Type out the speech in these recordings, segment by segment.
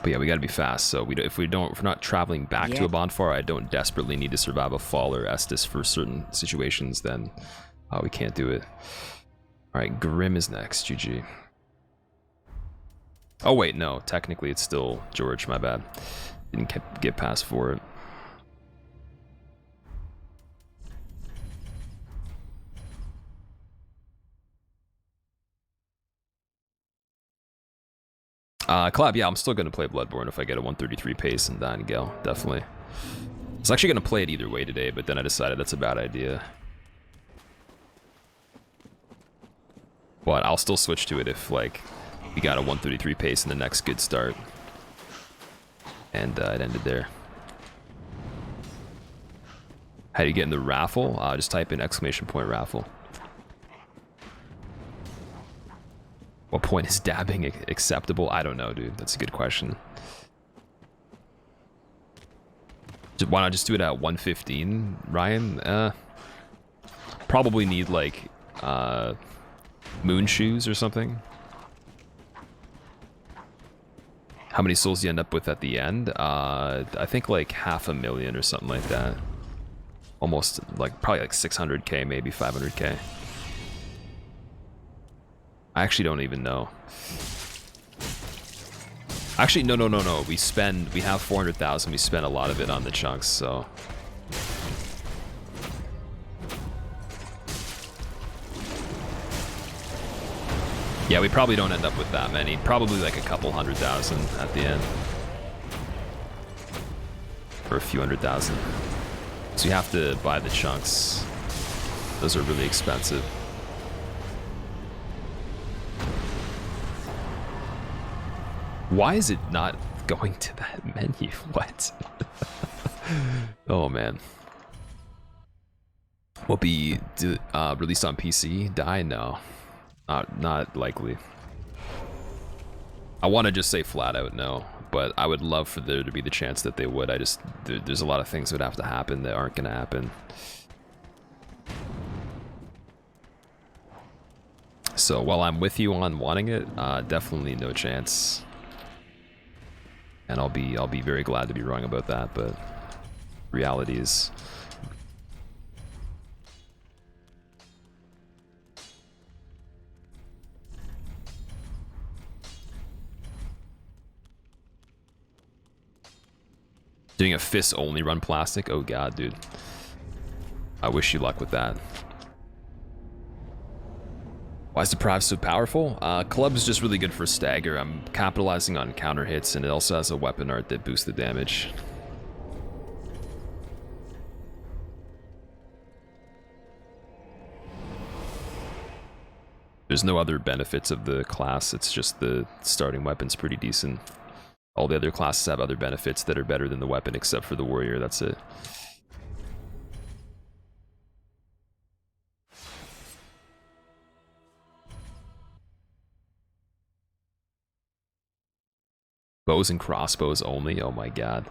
But yeah, we gotta be fast. So if we're not traveling back to a bonfire, I don't desperately need to survive a fall or Estus for certain situations. Then we can't do it. All right, Grim is next. GG. Oh wait, no. Technically, it's still George. My bad. Didn't get past for it. Collab, yeah, I'm still going to play Bloodborne if I get a 133 pace and Dying Gale, definitely. I was actually going to play it either way today, but then I decided that's a bad idea. But I'll still switch to it if, like, we got a 133 pace in the next good start. And it ended there. How do you get in the raffle? Just type in !raffle. What point is dabbing acceptable? I don't know, dude. That's a good question. Why not just do it at 115, Ryan? Probably need, like, moon shoes or something. How many souls do you end up with at the end? I think, like, 500,000 or something like that. Almost, like, probably like 600k, maybe 500k. I actually don't even know. Actually, no. We have 400,000. We spent a lot of it on the chunks, so. Yeah, we probably don't end up with that many. Probably like a couple 100,000 at the end. Or a few 100,000. So you have to buy the chunks. Those are really expensive. Why is it not going to that menu? What? Oh man. Will be released on PC? Die? No. Not likely. I want to just say flat out no, but I would love for there to be the chance that they would. There's a lot of things that would have to happen that aren't going to happen. So while I'm with you on wanting it, definitely no chance. And I'll be very glad to be wrong about that, but reality is doing a fist only run plastic. Oh god, dude. I wish you luck with that. Why is Deprived so powerful? Club is just really good for stagger. I'm capitalizing on counter hits, and it also has a weapon art that boosts the damage. There's no other benefits of the class. It's just the starting weapon's pretty decent. All the other classes have other benefits that are better than the weapon, except for the warrior. That's it. Bows and crossbows only? Oh my god.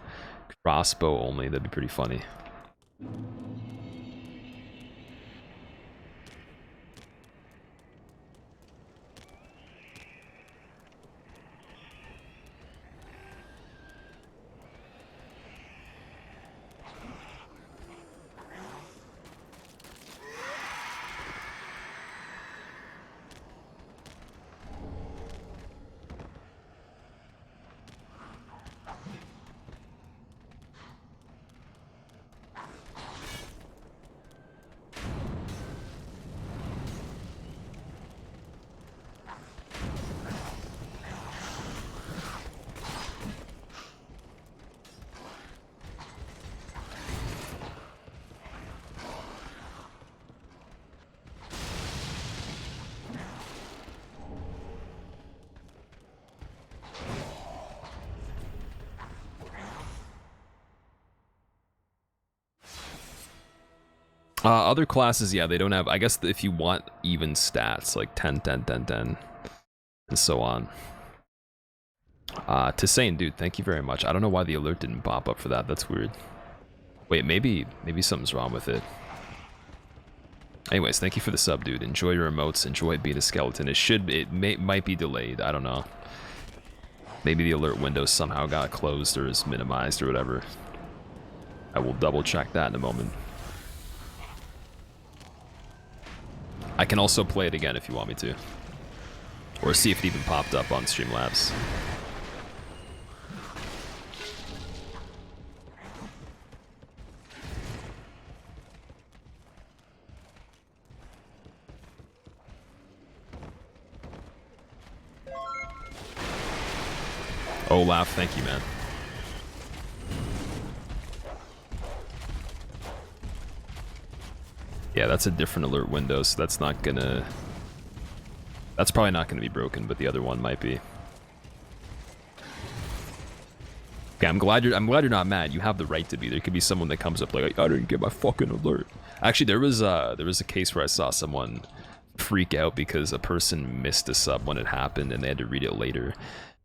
Crossbow only, that'd be pretty funny. Other classes, yeah, they don't have, I guess if you want even stats, like 10, 10, 10, 10, and so on. Tisane, dude, thank you very much. I don't know why the alert didn't pop up for that, that's weird. Wait, maybe something's wrong with it. Anyways, thank you for the sub, dude. Enjoy your emotes, enjoy being a skeleton. It might be delayed, I don't know. Maybe the alert window somehow got closed or is minimized or whatever. I will double check that in a moment. I can also play it again if you want me to. Or see if it even popped up on Streamlabs. Olaf, thank you, man. Yeah, that's a different alert window, so that's not gonna... That's probably not gonna be broken, but the other one might be. Okay, I'm glad you're not mad. You have the right to be. There could be someone that comes up like, I didn't get my fucking alert. Actually, there was a case where I saw someone freak out because a person missed a sub when it happened and they had to read it later.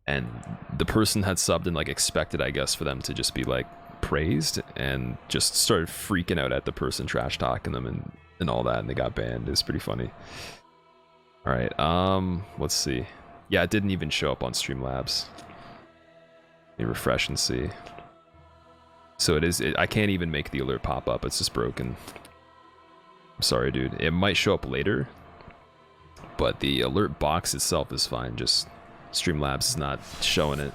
And the person had subbed and like expected, I guess, for them to just be like praised, and just started freaking out at the person, trash talking them and all that, and they got banned. It was pretty funny. All right, let's see. Yeah, it didn't even show up on Streamlabs. Let me refresh and see. So I can't even make the alert pop up. It's just broken. I'm sorry, dude. It might show up later, but the alert box itself is fine. Just Streamlabs is not showing it.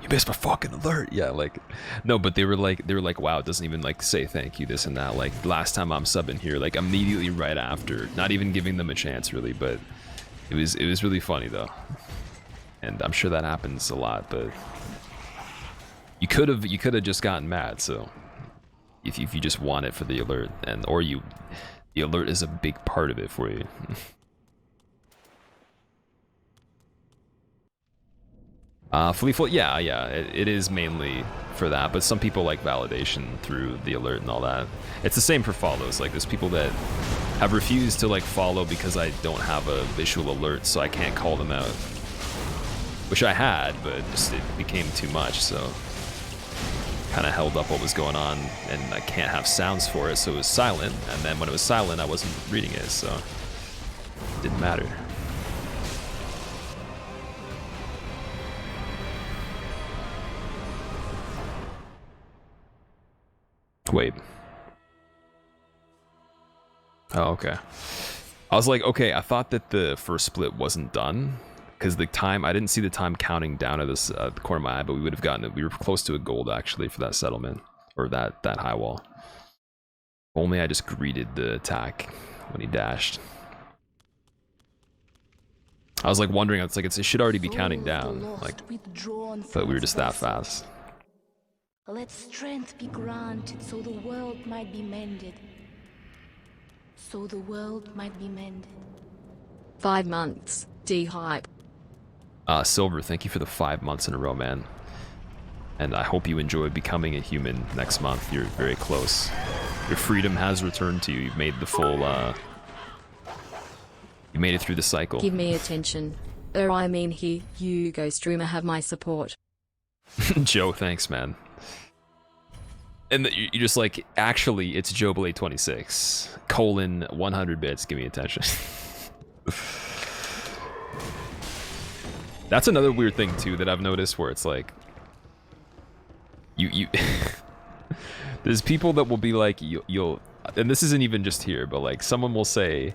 You missed my fucking alert. Yeah, like, no, but they were like, wow, it doesn't even like say thank you, this and that. Like last time I'm subbing here, like immediately right after, not even giving them a chance really, but it was really funny though. And I'm sure that happens a lot, but you could have just gotten mad. So if you just want it for the alert, the alert is a big part of it for you. Fleetfoot, yeah, it is mainly for that, but some people like validation through the alert and all that. It's the same for follows. Like there's people that have refused to like follow because I don't have a visual alert, so I can't call them out. Which I had, but just it became too much, so kind of held up what was going on, and I can't have sounds for it, so it was silent. And then when it was silent, I wasn't reading it, so it didn't matter. Wait. Oh, okay. I was like, okay, I thought that the first split wasn't done, because the time, I didn't see the time counting down at this the corner of my eye, but we would have gotten it. We were close to a gold actually for that settlement, or that high wall. Only I just greeted the attack when he dashed. I was like wondering, it's like it should already be counting down, like, but we were just that fast. Let strength be granted so the world might be mended. So the world might be mended. 5 months, D-hype. Silver, thank you for the 5 months in a row, man. And I hope you enjoy becoming a human next month. You're very close. Your freedom has returned to you. You've made the full, you made it through the cycle. Give me attention. I mean here, you go streamer have my support. Joe, thanks, man. And you just like, actually, it's JoeBlade26, colon 100 bits, give me attention. That's another weird thing, too, that I've noticed, where it's like, you there's people that will be like, you'll, and this isn't even just here, but like, someone will say,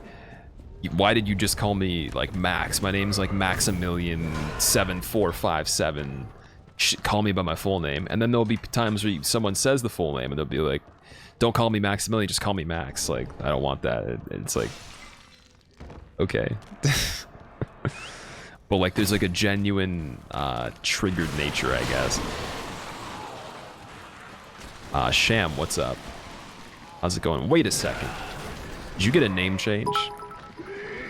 why did you just call me, like, Max? My name's like Maximilian7457. Call me by my full name. And then there'll be times where someone says the full name and they'll be like, don't call me Maximilian, just call me Max. Like, I don't want that. It's like, okay. But like, there's like a genuine triggered nature, I guess. Sham, what's up? How's it going? Wait a second. Did you get a name change?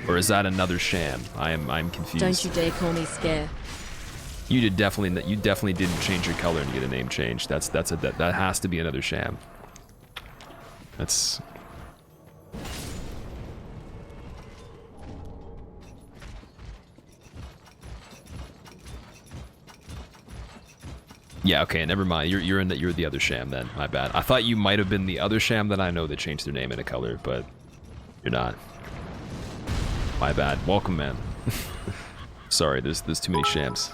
Or is that another Sham? I'm confused. Don't you dare call me Scare. You definitely didn't change your color and get a name change. That has to be another Sham. That's. Yeah, okay, never mind. You're the other sham then. My bad. I thought you might have been the other sham that I know that changed their name and a color, but you're not. My bad. Welcome, man. Sorry, there's too many shams.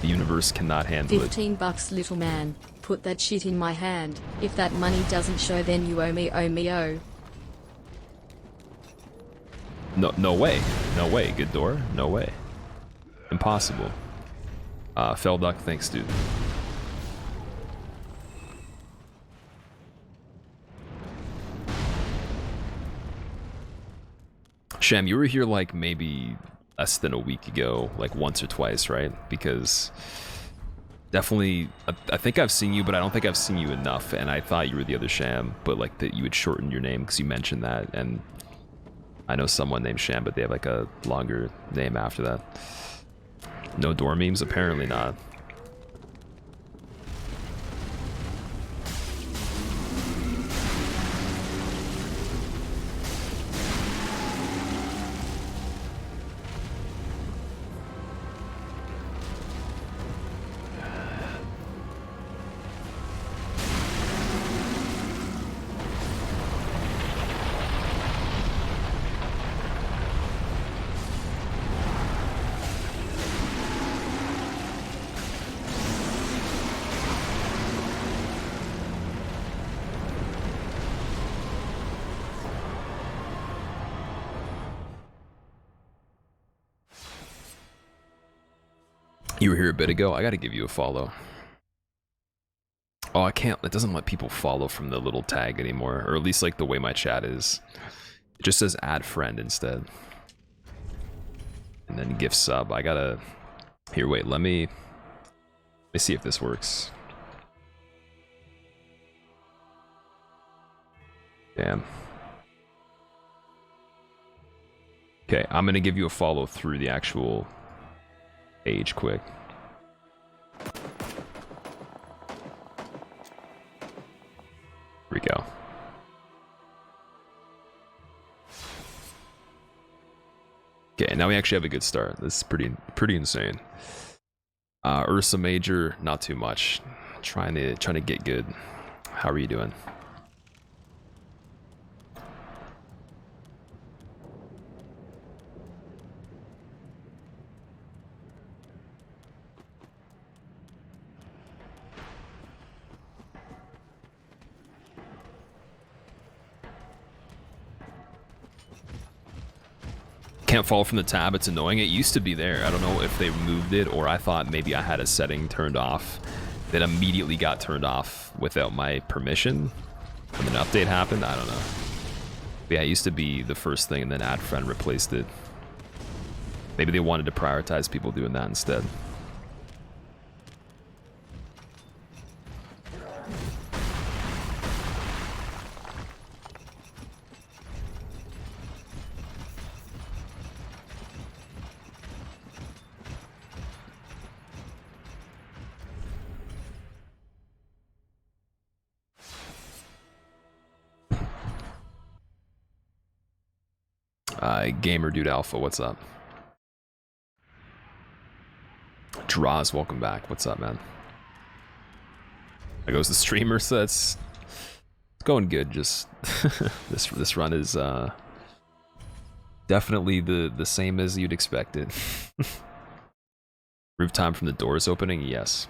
The universe cannot handle it. $15, little man. Put that shit in my hand. If that money doesn't show, then you owe me, oh. No way. No way, good door. No way. Impossible. Felduck, thanks, dude. Sham, you were here like maybe less than a week ago, like once or twice, right? Because definitely, I think I've seen you, but I don't think I've seen you enough, and I thought you were the other Sham, but like that you had shortened your name because you mentioned that, and I know someone named Sham, but they have like a longer name after that. No door memes? Apparently not. You were here a bit ago. I gotta give you a follow. Oh, I can't. It doesn't let people follow from the little tag anymore, or at least like the way my chat is. It just says add friend instead. And then gift sub. I gotta. Here, wait. Let me see if this works. Damn. Okay, I'm gonna give you a follow through the actual page quick. Here we go. Okay, now we actually have a good start. This is pretty insane. Ursa Major, not too much. Trying to get good. How are you doing? Can't fall from the tab, it's annoying. It used to be there. I don't know if they removed it, or I thought maybe I had a setting turned off that immediately got turned off without my permission when an update happened. I don't know. But yeah, it used to be the first thing, and then add friend replaced it. Maybe they wanted to prioritize people doing that instead. Gamer Dude Alpha, what's up? Draws, welcome back. What's up, man? There goes the streamer, so it's going good. Just this run is definitely the same as you'd expect it. Roof time from the doors opening, yes.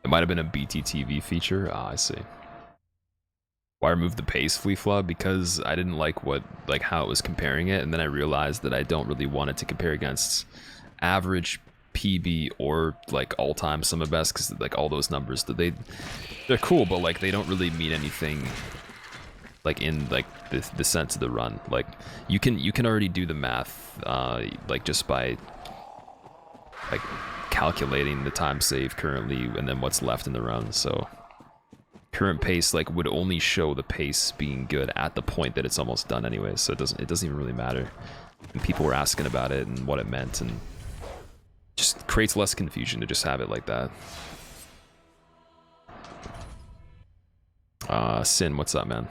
Might have been a BTTV feature. Ah, I see. Why remove the pace flea flood? Because I didn't like how it was comparing it, and then I realized that I don't really want it to compare against average PB or like all-time sum of best, because like all those numbers they're cool, but like they don't really mean anything like in like the sense of the run. Like you can already do the math like just by like calculating the time saved currently and then what's left in the run. So current pace like would only show the pace being good at the point that it's almost done anyway, so it doesn't even really matter. And people were asking about it and what it meant, and just creates less confusion to just have it like that. Sin, what's up, man?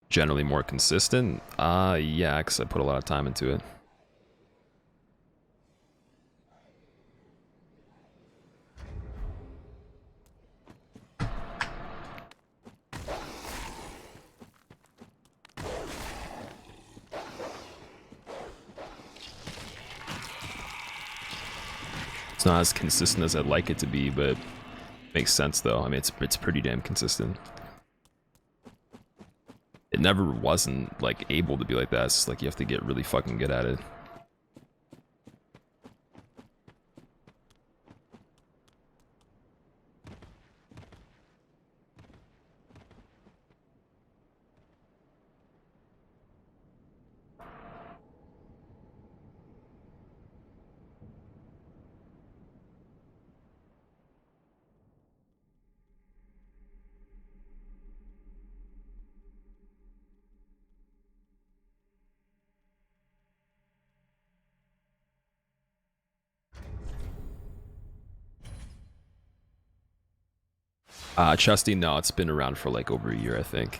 Generally more consistent? Yeah, because I put a lot of time into it. It's not as consistent as I'd like it to be, but makes sense though. I mean, it's pretty damn consistent. It never wasn't like able to be like that. It's just like you have to get really fucking good at it. Chesty, no, it's been around for like over a year, I think.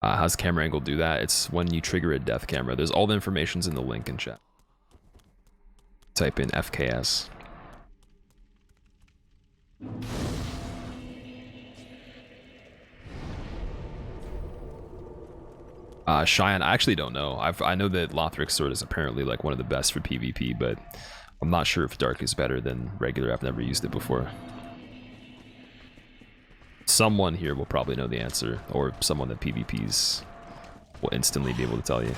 How's camera angle do that? It's when you trigger a death camera. There's all the information's in the link in chat. Type in FKS. Cheyenne, I actually don't know. I know that Lothric Sword is apparently like one of the best for PvP, but I'm not sure if Dark is better than regular. I've never used it before. Someone here will probably know the answer, or someone that PvPs will instantly be able to tell you.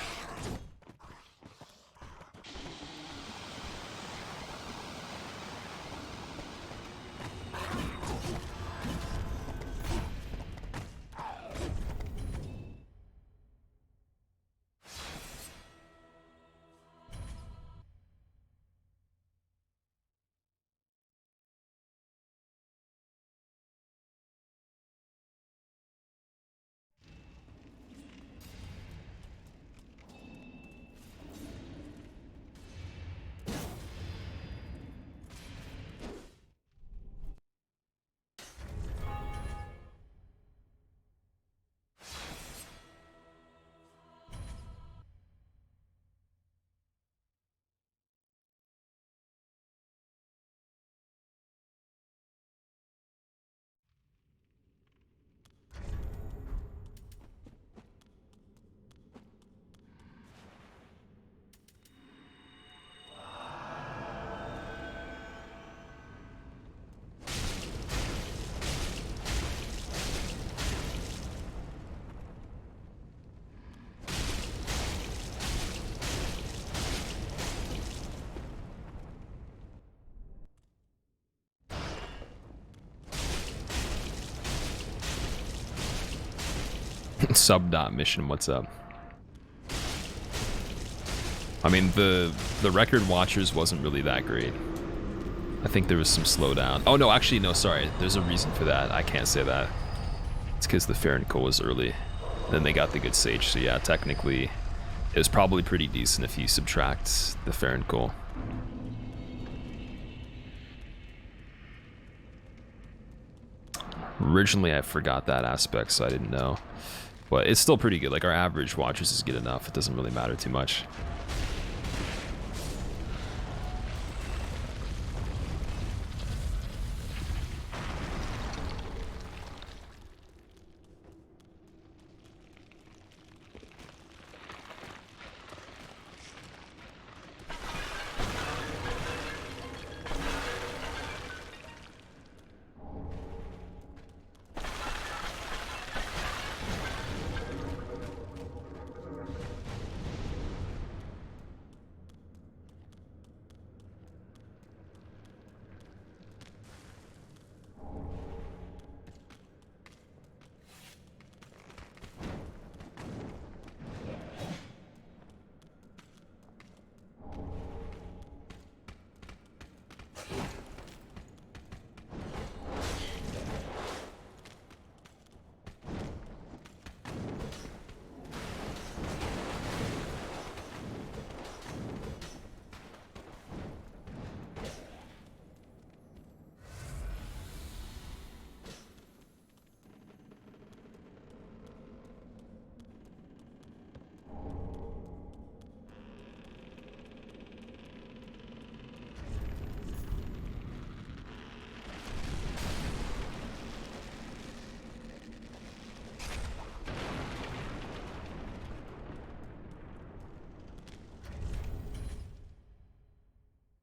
Mission, what's up? I mean, the record watchers wasn't really that great. I think there was some slowdown. Oh no, actually no, sorry. There's a reason for that. I can't say that. It's because the Firelink was early. Then they got the good Sage, so yeah, technically it was probably pretty decent if you subtract the Firelink. Originally I forgot that aspect, so I didn't know. But it's still pretty good. Like, our average watchers is good enough. It doesn't really matter too much.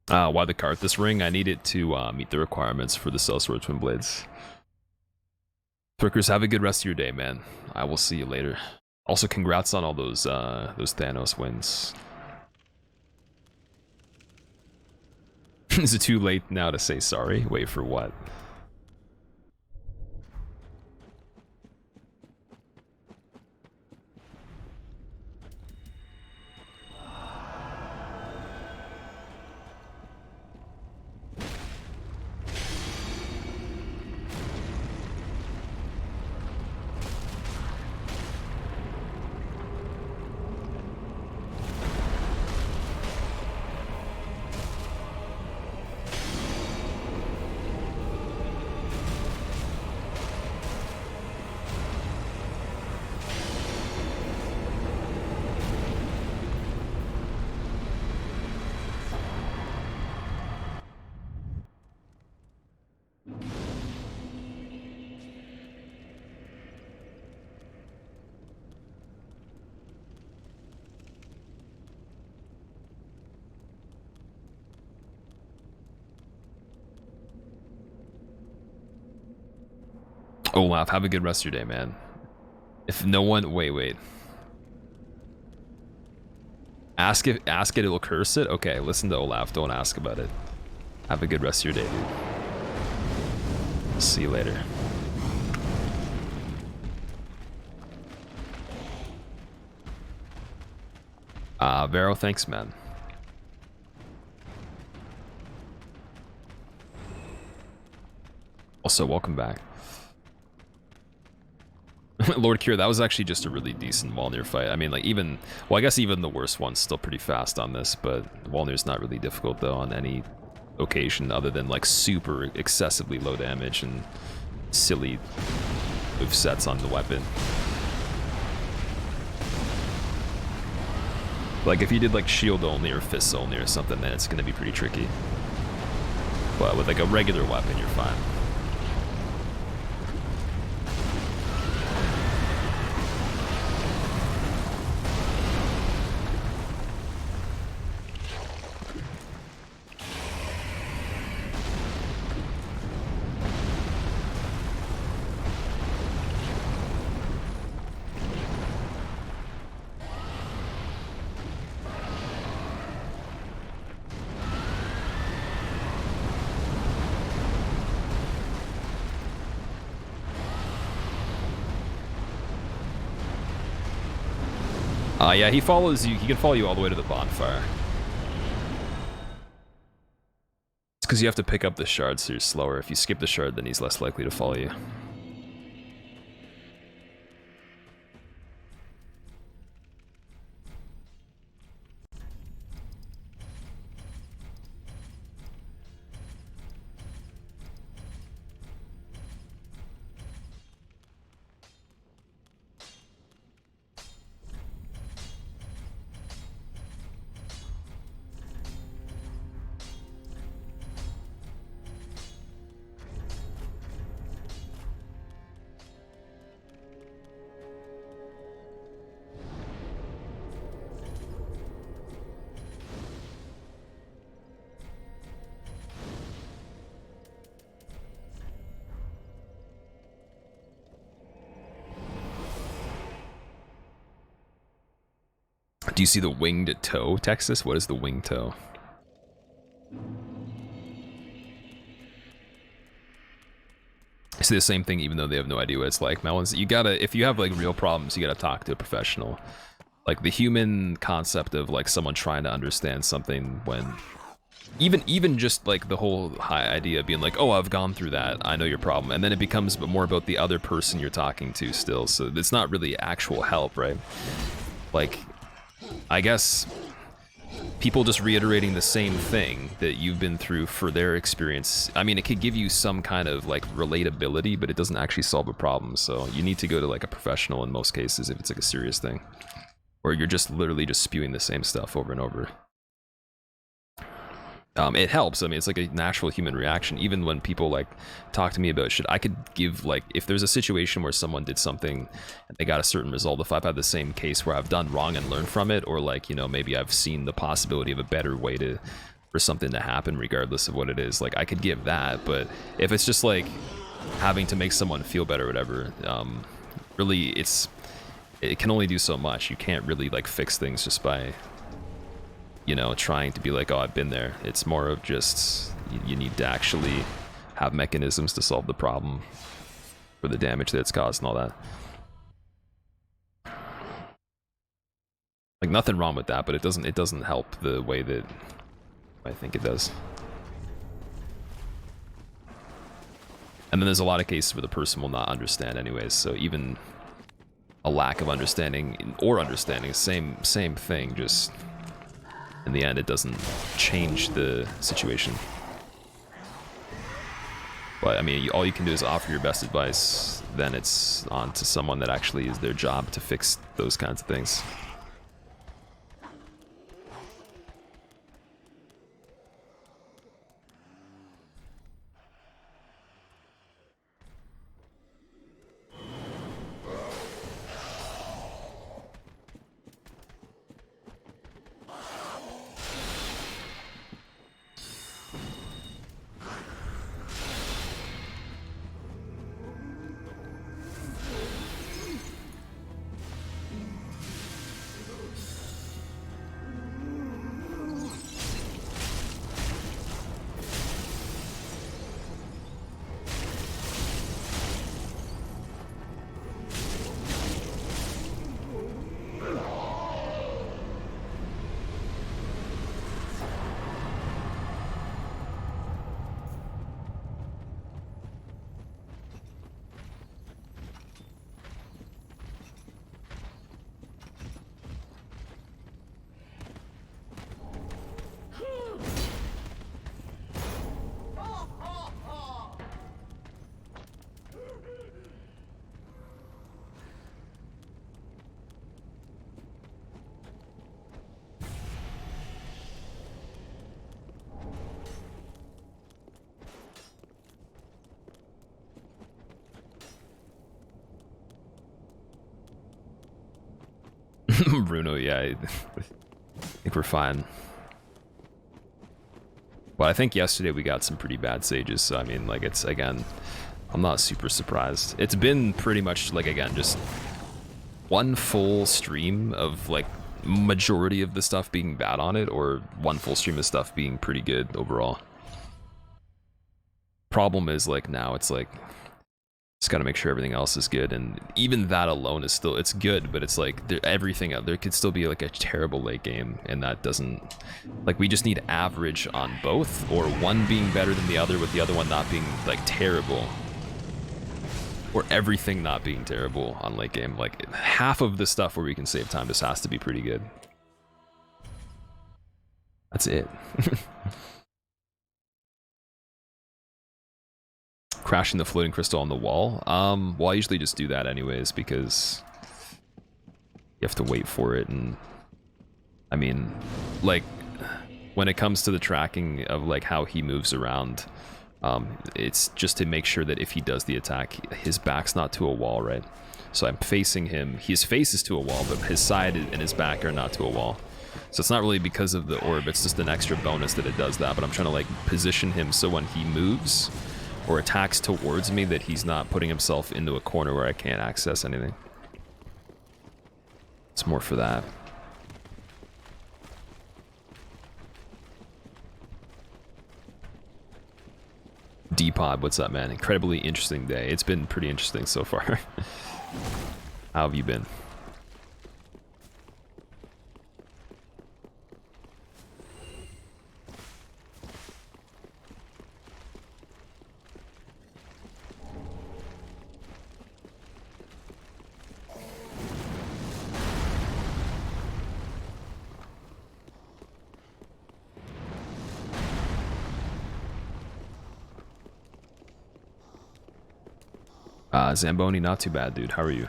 Why the Carthus ring? I need it to meet the requirements for the Sellsword Twin Blades. Thrickers, have a good rest of your day, man. I will see you later. Also, congrats on all those Thanos wins. Is it too late now to say sorry? Wait, for what? Olaf, have a good rest of your day, man. If no one, wait. Ask it, it'll curse it? Okay, listen to Olaf, don't ask about it. Have a good rest of your day, dude. See you later. Vero, thanks, man. Also, welcome back. Lord Cure, that was actually just a really decent Walnir fight. I mean, like, even... Well, I guess even the worst one's still pretty fast on this, but Walnir's not really difficult, though, on any occasion other than, like, super excessively low damage and silly movesets on the weapon. Like, if you did, like, shield only or fists only or something, then it's gonna be pretty tricky. But with, like, a regular weapon, you're fine. Yeah, he follows you. He can follow you all the way to the bonfire. It's because you have to pick up the shard, so you're slower. If you skip the shard, then he's less likely to follow you. Do you see the winged toe, Texas? What is the winged toe? I see the same thing even though they have no idea what it's like. Melons, you gotta, if you have like real problems, you gotta talk to a professional. Like the human concept of like someone trying to understand something when... Even just like the whole high idea of being like, oh, I've gone through that, I know your problem. And then it becomes more about the other person you're talking to still. So it's not really actual help, right? Like... I guess people just reiterating the same thing that you've been through for their experience. I mean, it could give you some kind of like relatability, but it doesn't actually solve a problem. So you need to go to like a professional in most cases if it's like a serious thing, or you're just literally just spewing the same stuff over and over. It helps. I mean, it's like a natural human reaction. Even when people like talk to me about shit, I could give like, if there's a situation where someone did something and they got a certain result, if I've had the same case where I've done wrong and learned from it, or like, you know, maybe I've seen the possibility of a better way to for something to happen regardless of what it is. Like, I could give that, but if it's just like having to make someone feel better or whatever, really it can only do so much. You can't really like fix things just by, you know, trying to be like, oh, I've been there. It's more of just you need to actually have mechanisms to solve the problem for the damage that it's caused and all that. Like, nothing wrong with that, but it doesn't help the way that I think it does. And then there's a lot of cases where the person will not understand anyways, so even a lack of understanding or understanding, same thing, just in the end it doesn't change the situation. But I mean, all you can do is offer your best advice, then it's on to someone that actually is their job to fix those kinds of things. Bruno, yeah, I think we're fine. But I think yesterday we got some pretty bad sages, so I mean, like, it's, again, I'm not super surprised. It's been pretty much, like, again, just one full stream of, like, majority of the stuff being bad on it, or one full stream of stuff being pretty good overall. Problem is, like, now it's like, just gotta make sure everything else is good, and even that alone is still, it's good, but it's like, everything out there could still be like a terrible late game, and that doesn't, like, we just need average on both, or one being better than the other with the other one not being like terrible, or everything not being terrible on late game. Like, half of the stuff where we can save time just has to be pretty good. That's it. Crashing the floating crystal on the wall. Well, I usually just do that anyways because you have to wait for it, and I mean, like, when it comes to the tracking of like how he moves around, it's just to make sure that if he does the attack, his back's not to a wall, right? So I'm facing him, his face is to a wall, but his side and his back are not to a wall. So it's not really because of the orb, it's just an extra bonus that it does that, but I'm trying to like position him so when he moves or attacks towards me that he's not putting himself into a corner where I can't access anything. It's more for that. D-Pod, what's up, man? Incredibly interesting day. It's been pretty interesting so far. How have you been? Zamboni, not too bad, dude. How are you?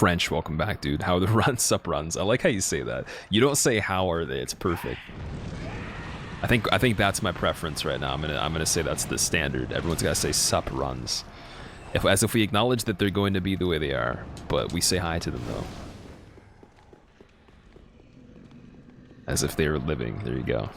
French, welcome back, dude. How are the runs? Sup runs? I like how you say that. You don't say how are they. It's perfect. I think that's my preference right now. I'm gonna say that's the standard. Everyone's gotta say sup runs. As if we acknowledge that they're going to be the way they are, but we say hi to them though. As if they were living. There you go.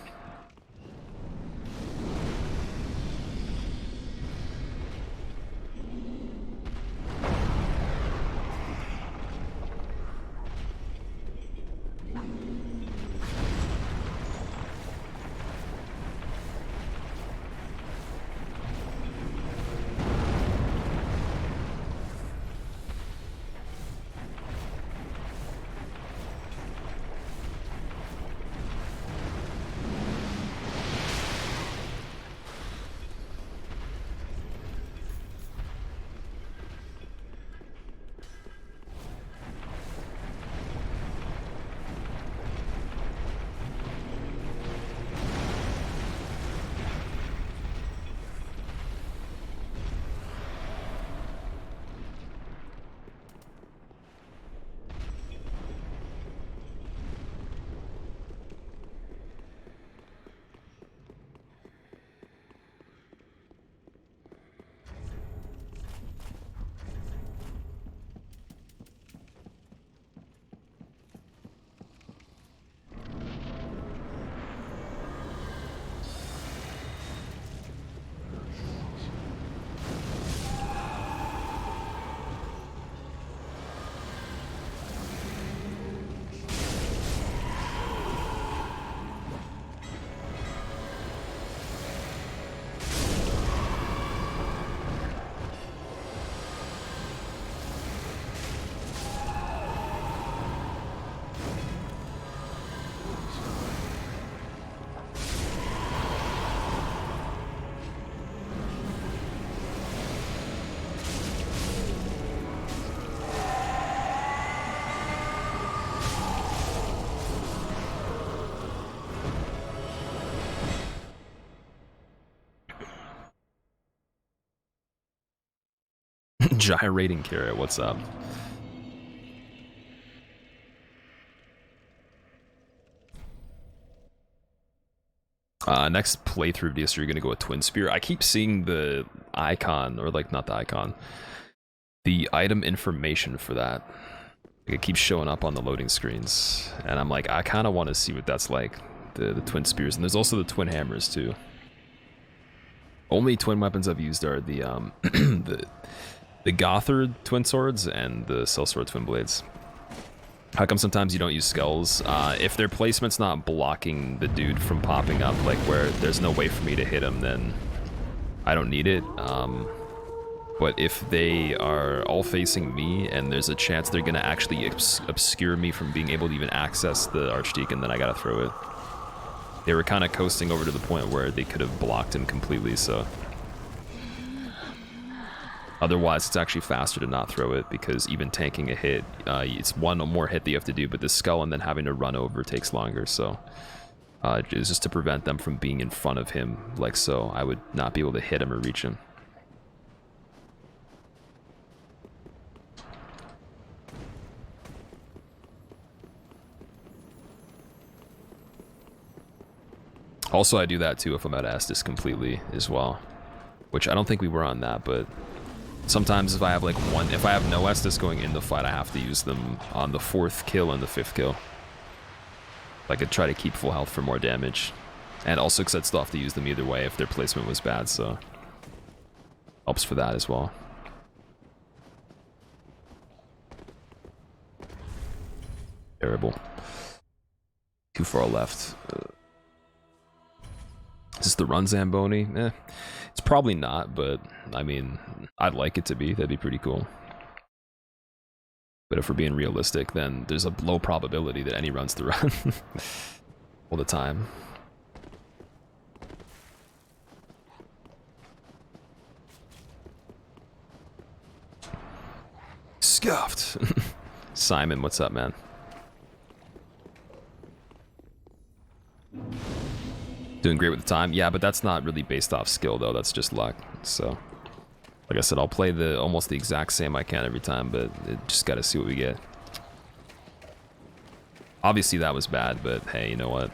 Gyrating carrot, what's up? Next playthrough DS, you're gonna go with Twin Spear. I keep seeing the icon, or like not the icon, the item information for that. Like, it keeps showing up on the loading screens, and I'm like, I kind of want to see what that's like. The Twin Spears, and there's also the Twin Hammers too. Only twin weapons I've used are the the Gothard Twin Swords and the Sellsword Twin Blades. How come sometimes you don't use skulls? If their placement's not blocking the dude from popping up, like where there's no way for me to hit him, then I don't need it. But if they are all facing me and there's a chance they're gonna actually obscure me from being able to even access the Archdeacon, then I gotta throw it. They were kind of coasting over to the point where they could have blocked him completely, so... Otherwise, it's actually faster to not throw it, because even tanking a hit, it's one more hit that you have to do, but the skull and then having to run over takes longer, so... it's just to prevent them from being in front of him, like so. I would not be able to hit him or reach him. Also, I do that too if I'm at Estus completely as well, which I don't think we were on that, but sometimes if I have like if I have no Estus going in the fight, I have to use them on the 4th kill and the 5th kill. I could try to keep full health for more damage, and also because I'd still have to use them either way if their placement was bad, so helps for that as well. Terrible. Too far left. Is this the run Zamboni? It's probably not, but I mean, I'd like it to be. That'd be pretty cool. But if we're being realistic, then there's a low probability that any run's the run all the time. Scuffed. Simon, what's up, man? Doing great with the time. Yeah, but that's not really based off skill, though. That's just luck, so... Like I said, I'll play the almost the exact same I can every time, but just gotta see what we get. Obviously that was bad, but hey, you know what?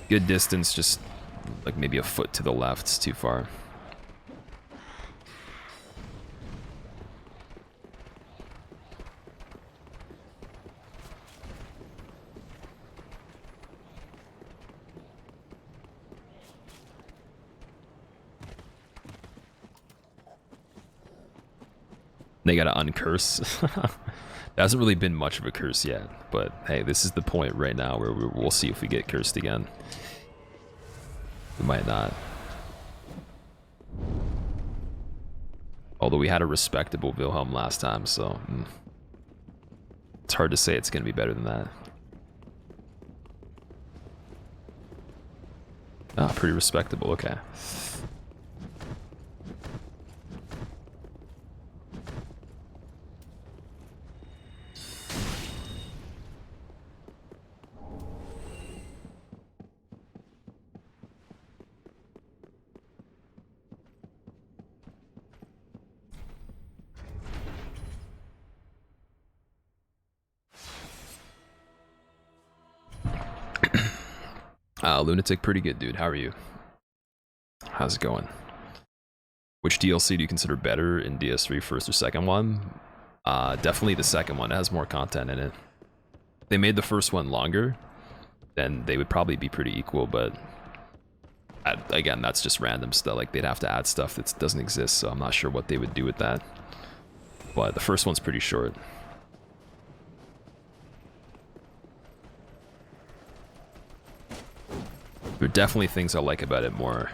Good distance, just like maybe a foot to the left. It's too far. They gotta uncurse. There hasn't really been much of a curse yet, but hey, this is the point right now where we'll see if we get cursed again. We might not. Although we had a respectable Wilhelm last time, so it's hard to say it's gonna be better than that. Ah, pretty respectable, okay. Lunatic, pretty good, dude. How are you? How's it going? Which DLC do you consider better in DS3, first or second one? Definitely the second one. It has more content in it. If they made the first one longer, then they would probably be pretty equal, but again, that's just random stuff. Like, they'd have to add stuff that doesn't exist, so I'm not sure what they would do with that. But the first one's pretty short. There are definitely things I like about it more.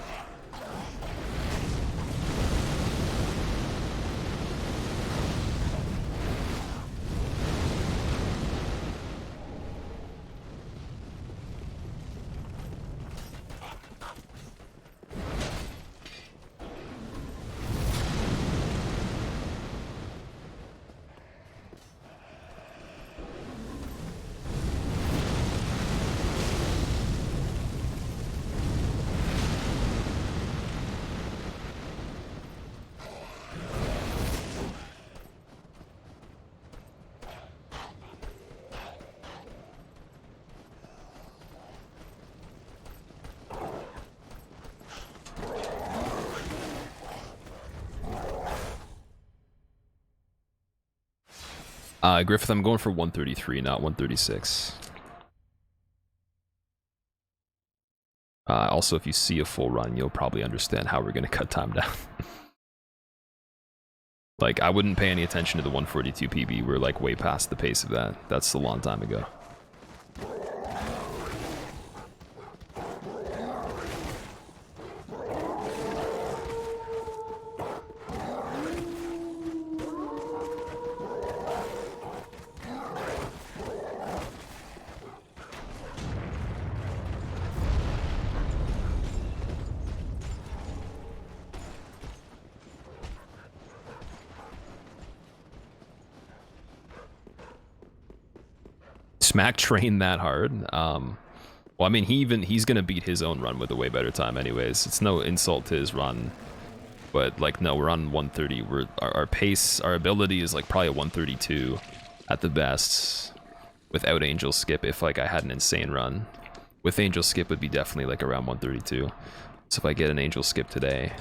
Griffith, I'm going for 133, not 136. Also, if you see a full run, you'll probably understand how we're going to cut time down. Like, I wouldn't pay any attention to the 142 PB. We're like way past the pace of that. That's a long time ago. Smack trained that hard. Well, I mean, he's gonna beat his own run with a way better time, anyways. It's no insult to his run, but like, no, we're on 130. Our pace, our ability is like probably a 132 at the best, without Angel Skip. If like I had an insane run, with Angel Skip would be definitely like around 132. So if I get an Angel Skip today,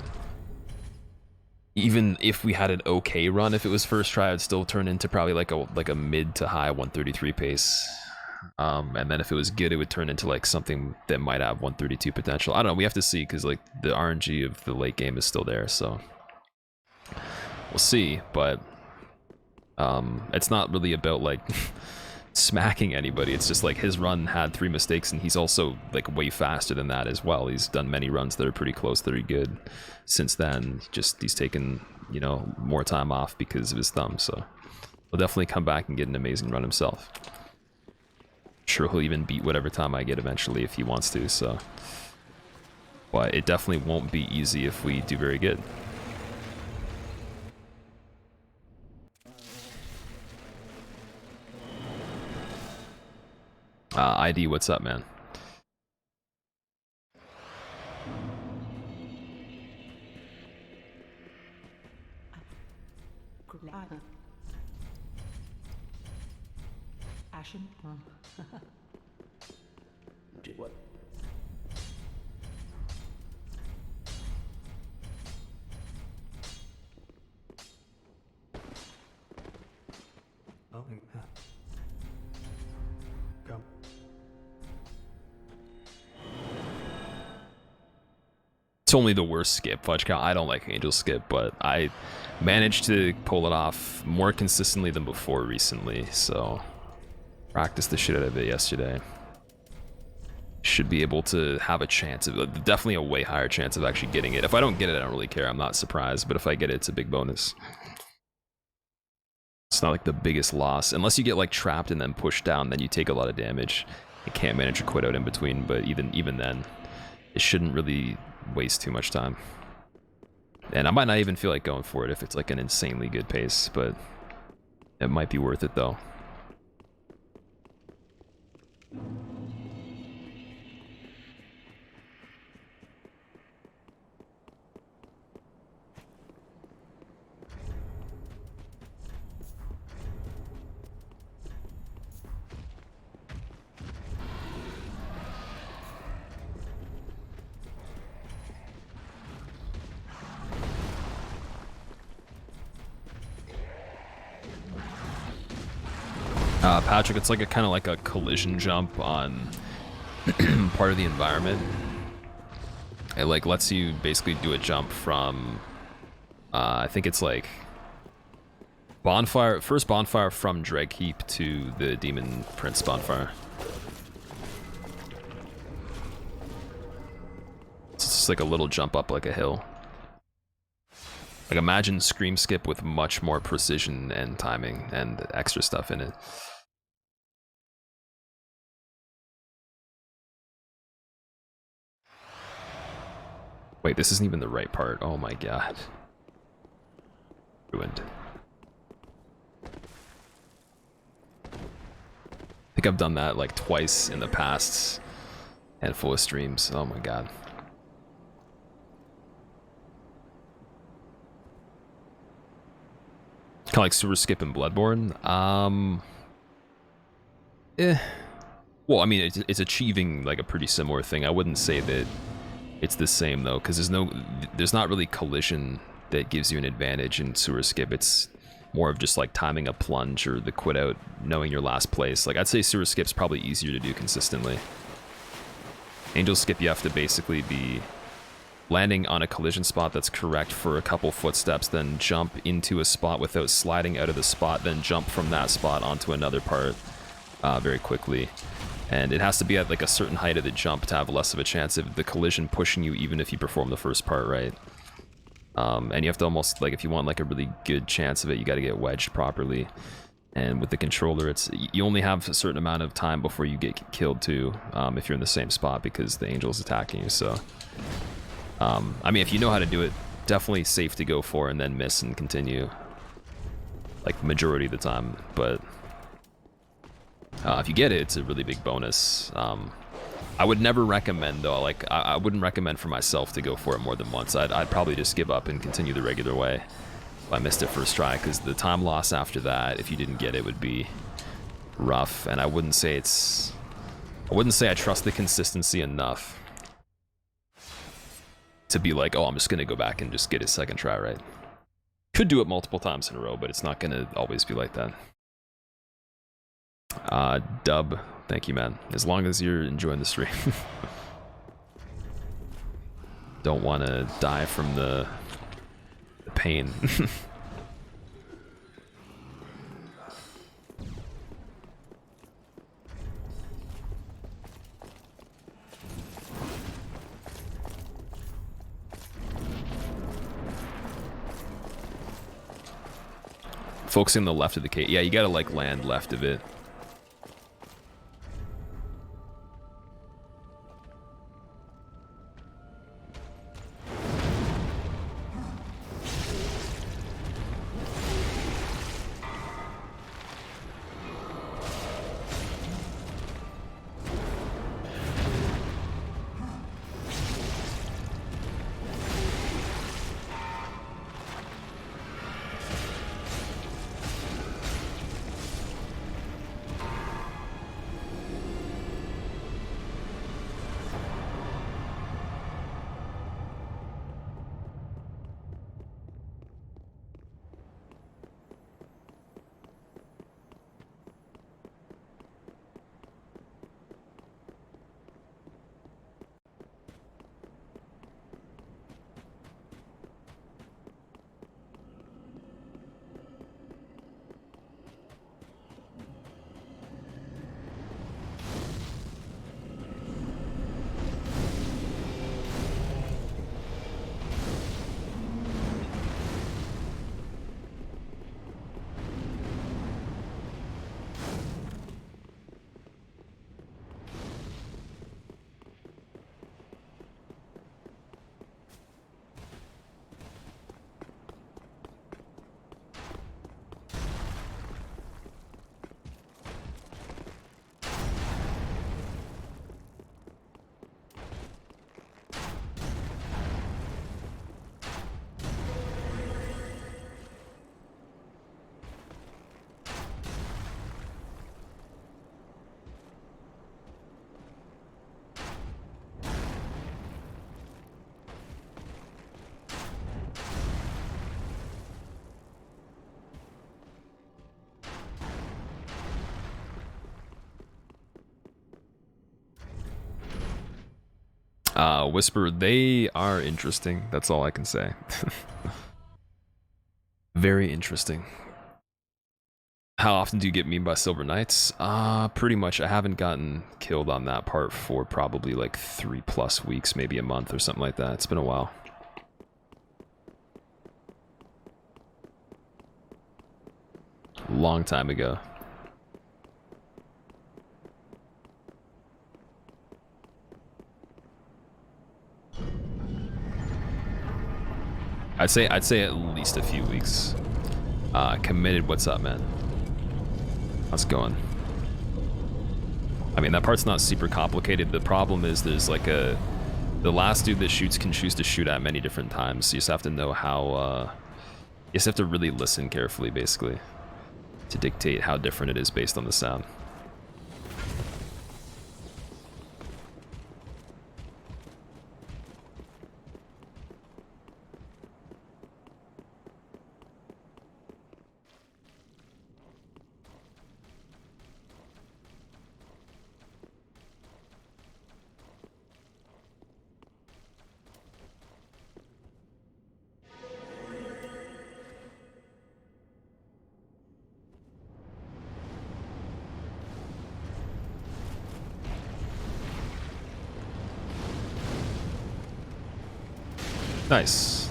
even if we had an okay run, if it was first try, I'd still turn into probably like a mid to high 133 pace. And then if it was good, it would turn into like something that might have 132 potential. I don't know, we have to see, because like the RNG of the late game is still there, so we'll see. But it's not really about like smacking anybody. It's just like his run had 3 mistakes, and he's also like way faster than that as well. He's done many runs that are pretty close, that are good since then. Just he's taken, you know, more time off because of his thumb, so he'll definitely come back and get an amazing run himself. Sure, he'll even beat whatever time I get eventually if he wants to, so. But it definitely won't be easy if we do very good. ID, what's up, man? passion? Do what? Oh, yeah. Come. It's only the worst skip, Fudge Cow. I don't like Angel Skip, but I managed to pull it off more consistently than before recently, so practiced the shit out of it yesterday. Should be able to have a chance of, definitely a way higher chance of actually getting it. If I don't get it, I don't really care. I'm not surprised, but if I get it, it's a big bonus. It's not like the biggest loss. Unless you get like trapped and then pushed down, then you take a lot of damage. You can't manage to quit out in between, but even then, it shouldn't really waste too much time. And I might not even feel like going for it if it's like an insanely good pace, but it might be worth it though. Patrick, it's like a kind of like a collision jump on part of the environment. It like lets you basically do a jump from, I think it's like bonfire, first bonfire from Dragheap to the Demon Prince bonfire. It's just like a little jump up like a hill. Like imagine Scream Skip with much more precision and timing and extra stuff in it. Wait, this isn't even the right part. Oh my god. Ruined. I think I've done that like twice in the past handful of streams. Oh my god. Kind of like Sewer Skip and Bloodborne. Well, I mean, it's achieving like a pretty similar thing. I wouldn't say that it's the same though, because there's not really collision that gives you an advantage in Sewer Skip. It's more of just like timing a plunge or the quit out, knowing your last place. Like I'd say Sewer Skip's probably easier to do consistently. Angel Skip, you have to basically be landing on a collision spot that's correct for a couple footsteps, then jump into a spot without sliding out of the spot, then jump from that spot onto another part very quickly. And it has to be at like a certain height of the jump to have less of a chance of the collision pushing you, even if you perform the first part right. And you have to almost, like, if you want like a really good chance of it, you got to get wedged properly. And with the controller, you only have a certain amount of time before you get killed too, if you're in the same spot, because the angel's attacking you. So I mean, if you know how to do it, definitely safe to go for and then miss and continue, like majority of the time. But if you get it, it's a really big bonus. I would never recommend though, like I wouldn't recommend for myself to go for it more than once. I'd probably just give up and continue the regular way if I missed it first try, because the time loss after that, if you didn't get it, would be rough. And I wouldn't say I trust the consistency enough to be like, oh, I'm just gonna go back and just get a second try right. Could do it multiple times in a row, but it's not gonna always be like that. Dub, thank you, man. As long as you're enjoying the stream. Don't want to die from the pain. Focusing on the left of the cave. Yeah, you gotta like land left of it. Whisper, they are interesting. That's all I can say. Very interesting. How often do you get memed by Silver Knights? Pretty much. I haven't gotten killed on that part for probably like 3+ weeks, maybe a month or something like that. It's been a while. Long time ago. I'd say at least a few weeks. Committed, what's up, man? How's it going? I mean, that part's not super complicated. The problem is there's like the last dude that shoots can choose to shoot at many different times. So you just have to know how, you just have to really listen carefully, basically, to dictate how different it is based on the sound. Nice.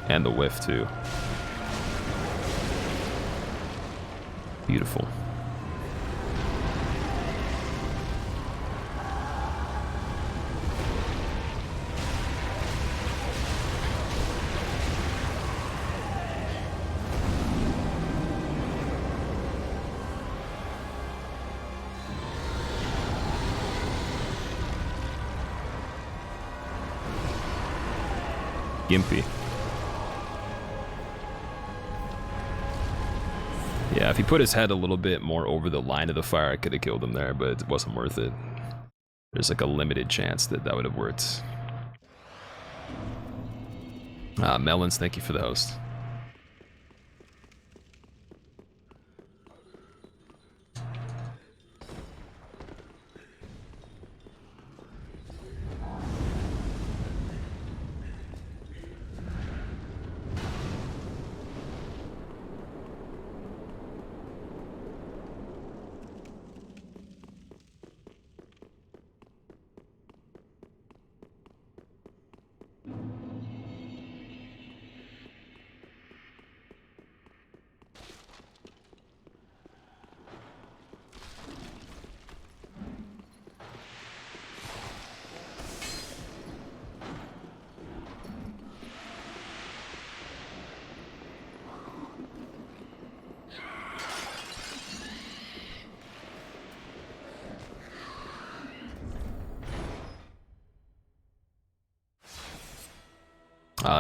And the whiff too. Beautiful. Gimpy. Yeah, if he put his head a little bit more over the line of the fire, I could have killed him there, but it wasn't worth it. There's like a limited chance that that would have worked. Melons, thank you for the host.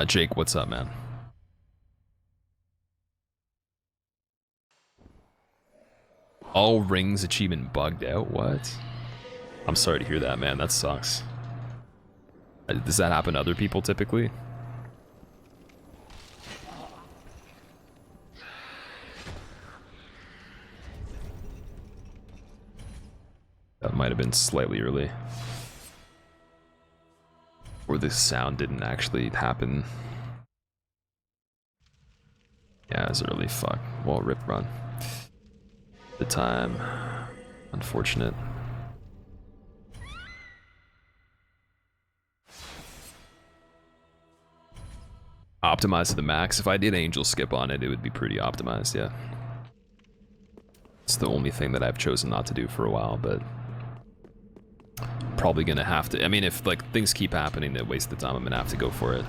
Jake, what's up, man? All rings achievement bugged out? What? I'm sorry to hear that, man. That sucks. Does that happen to other people typically? That might have been slightly early. Or the sound didn't actually happen. Yeah, it's early. Fuck. Well, rip run. The time. Unfortunate. Optimized to the max. If I did angel skip on it, it would be pretty optimized, yeah. It's the only thing that I've chosen not to do for a while, but probably gonna have to. I mean, if like things keep happening that waste the time, I'm gonna have to go for it.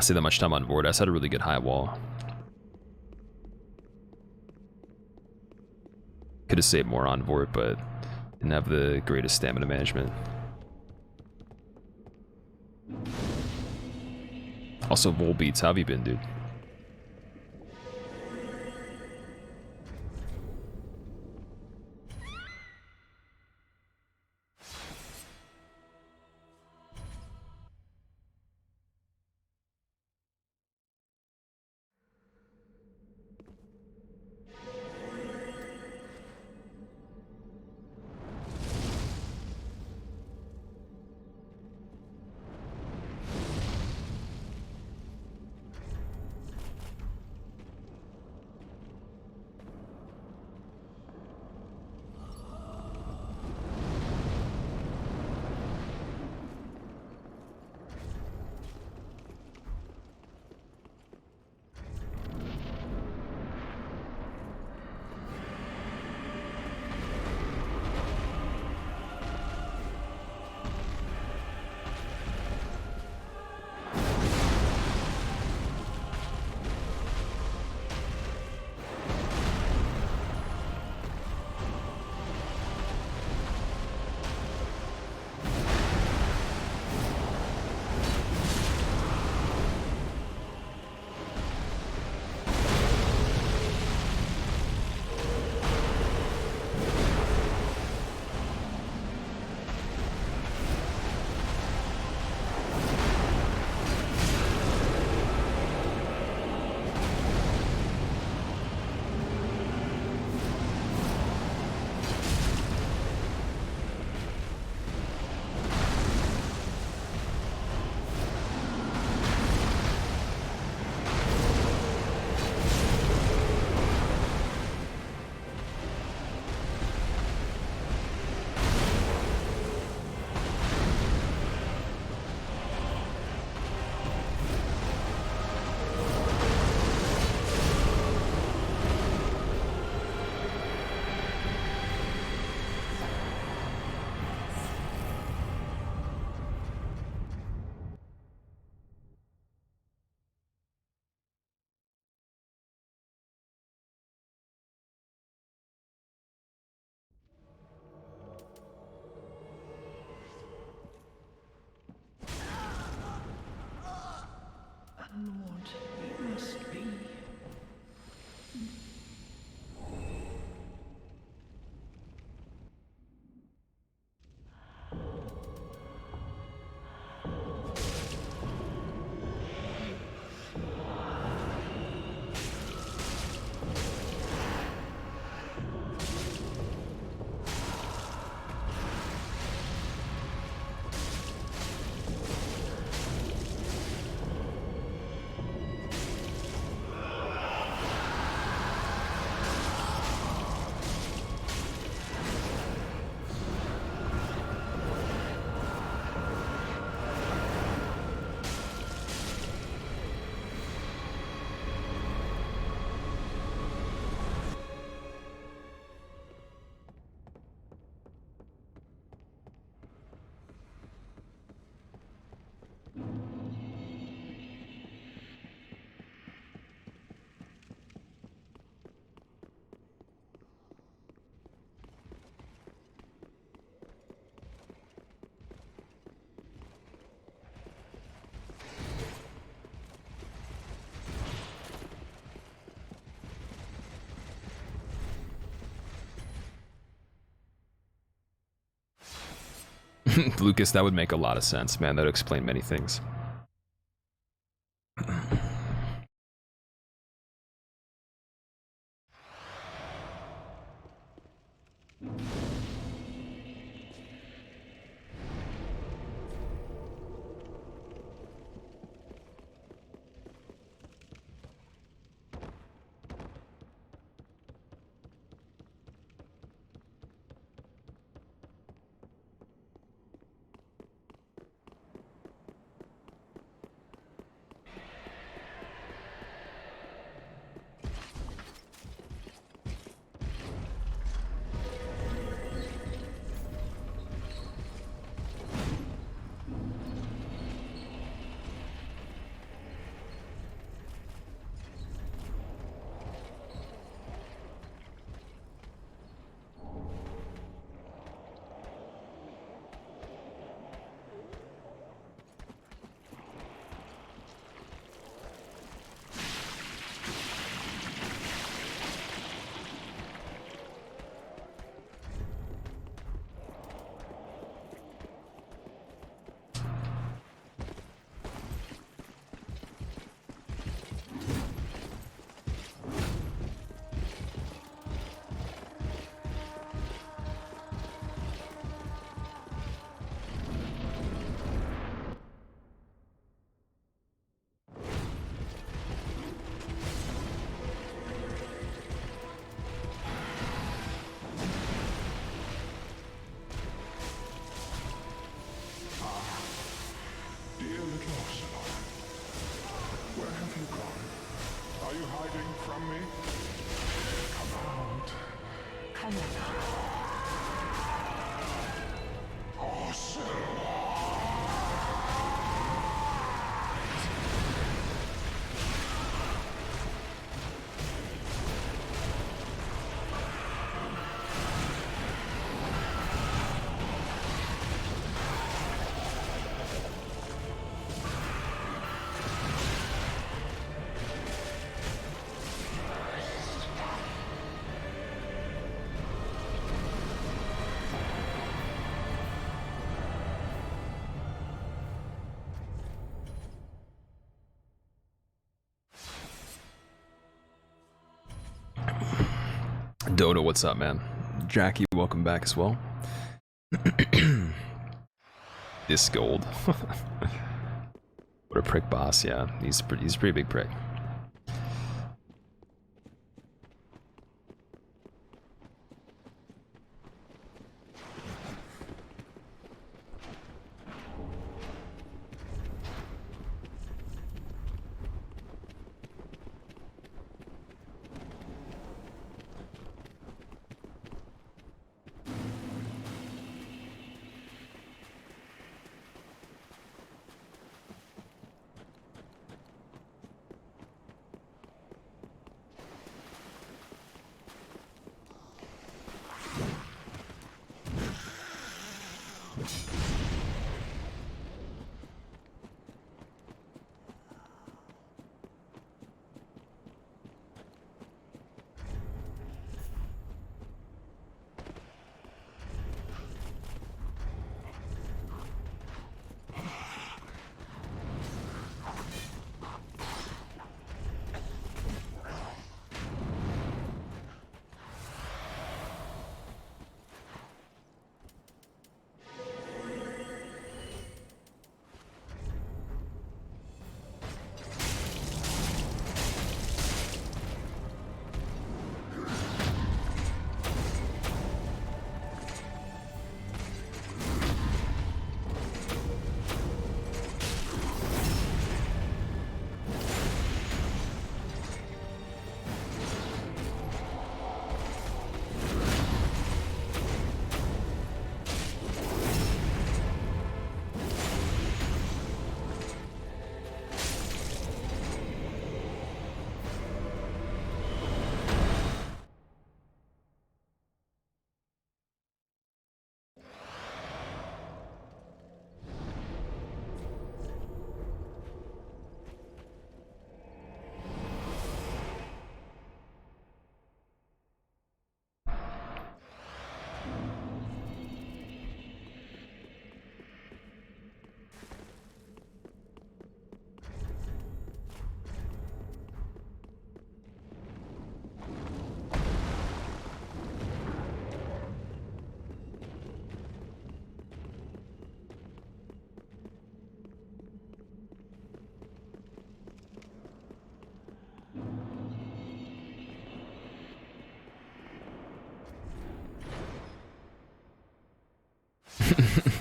Say that much time on board. I set a really good high wall. Could have saved more on Vort, but didn't have the greatest stamina management. Also, Volbeats, how have you been, dude? Lord, it must be. Lucas, that would make a lot of sense, man. That would explain many things. you gone? Are you hiding from me? Come out. Come out. Dodo, what's up, man? Jackie, welcome back as well. This gold. What a prick boss, yeah. He's a pretty big prick.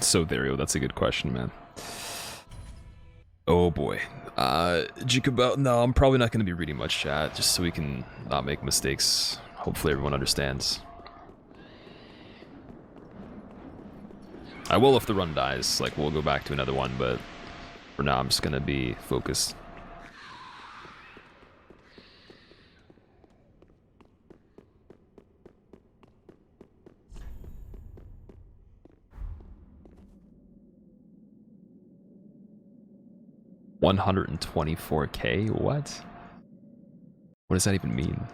So Dario, that's a good question, man. Oh boy. Jacob, no, I'm probably not going to be reading much chat, just so we can not make mistakes. Hopefully everyone understands. I will if the run dies, like we'll go back to another one, but for now I'm just going to be focused. $124K? What? What does that even mean?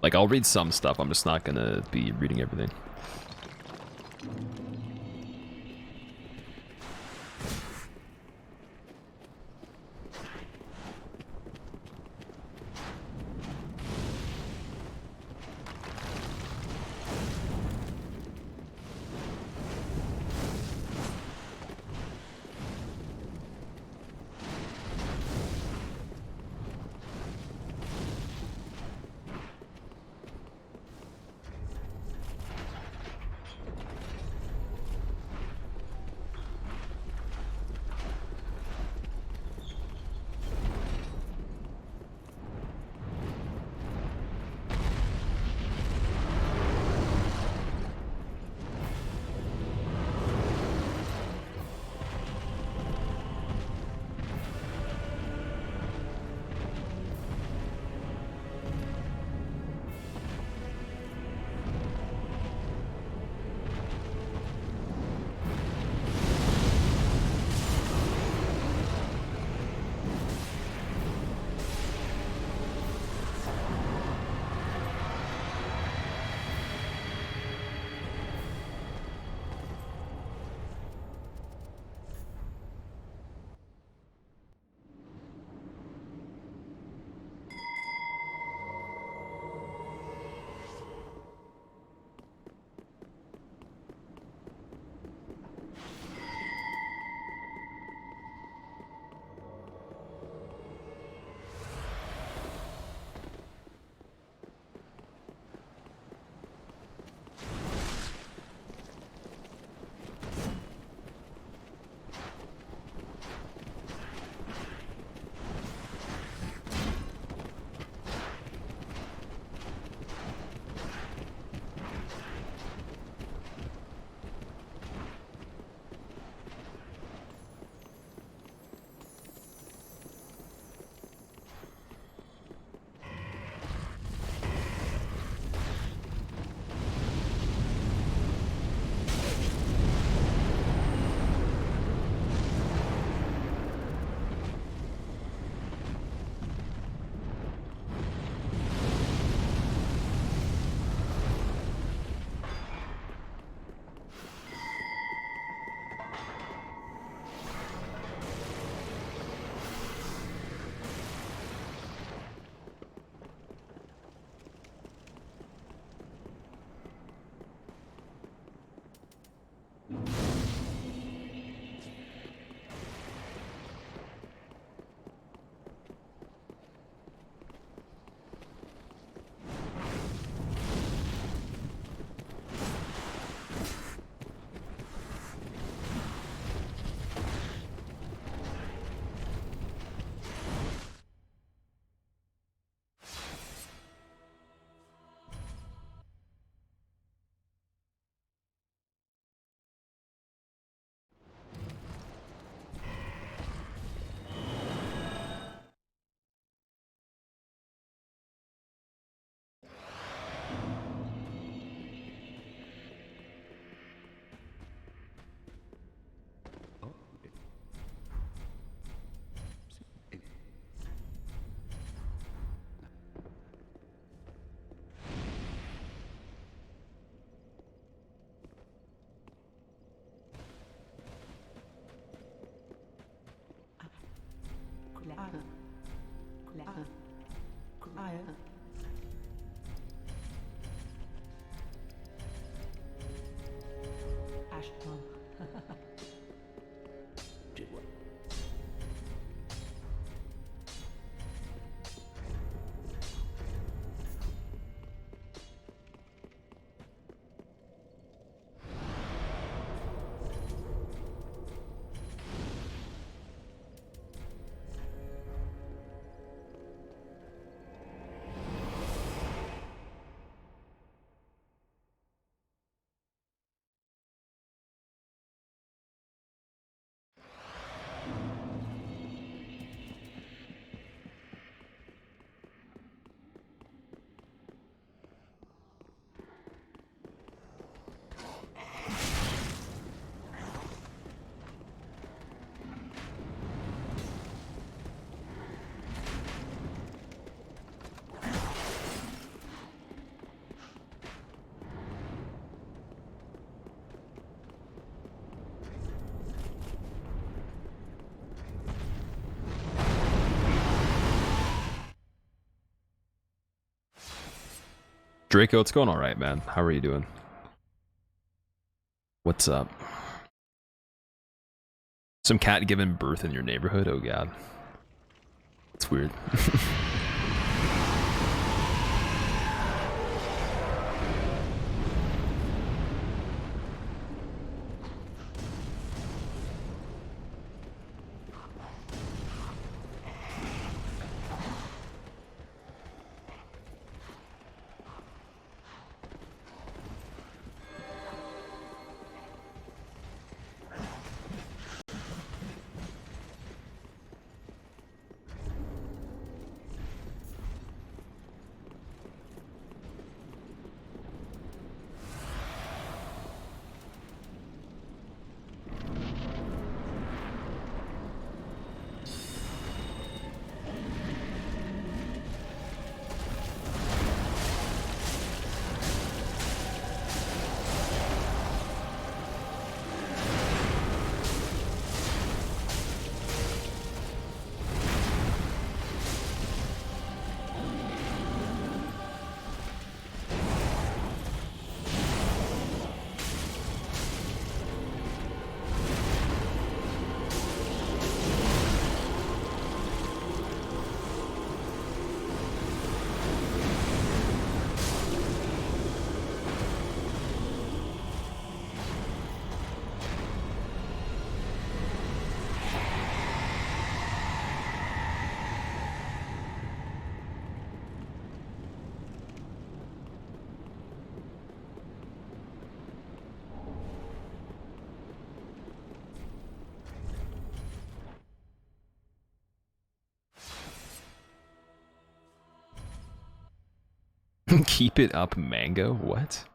Like, I'll read some stuff, I'm just not gonna be reading everything. Draco, it's going alright, man. How are you doing? What's up? Some cat giving birth in your neighborhood? Oh god. It's weird. Keep it up, mango? What? What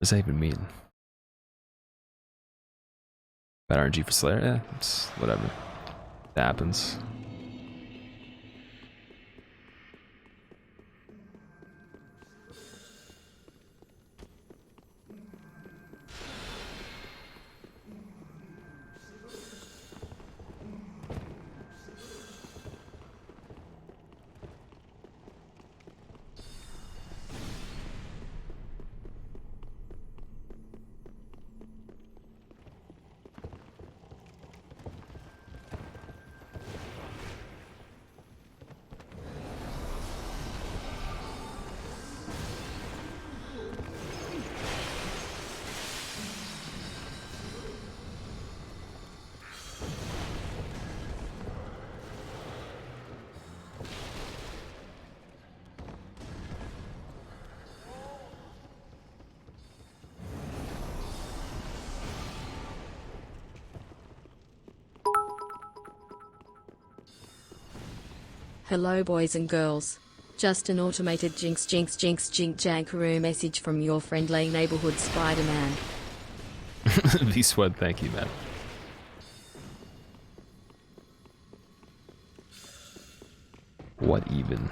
does that even mean? Bad RNG for Slayer? Yeah, it's whatever. That happens. Hello boys and girls. Just an automated jinx jankaroo message from your friendly neighborhood Spider-Man. V-Swed, thank you, man. What even?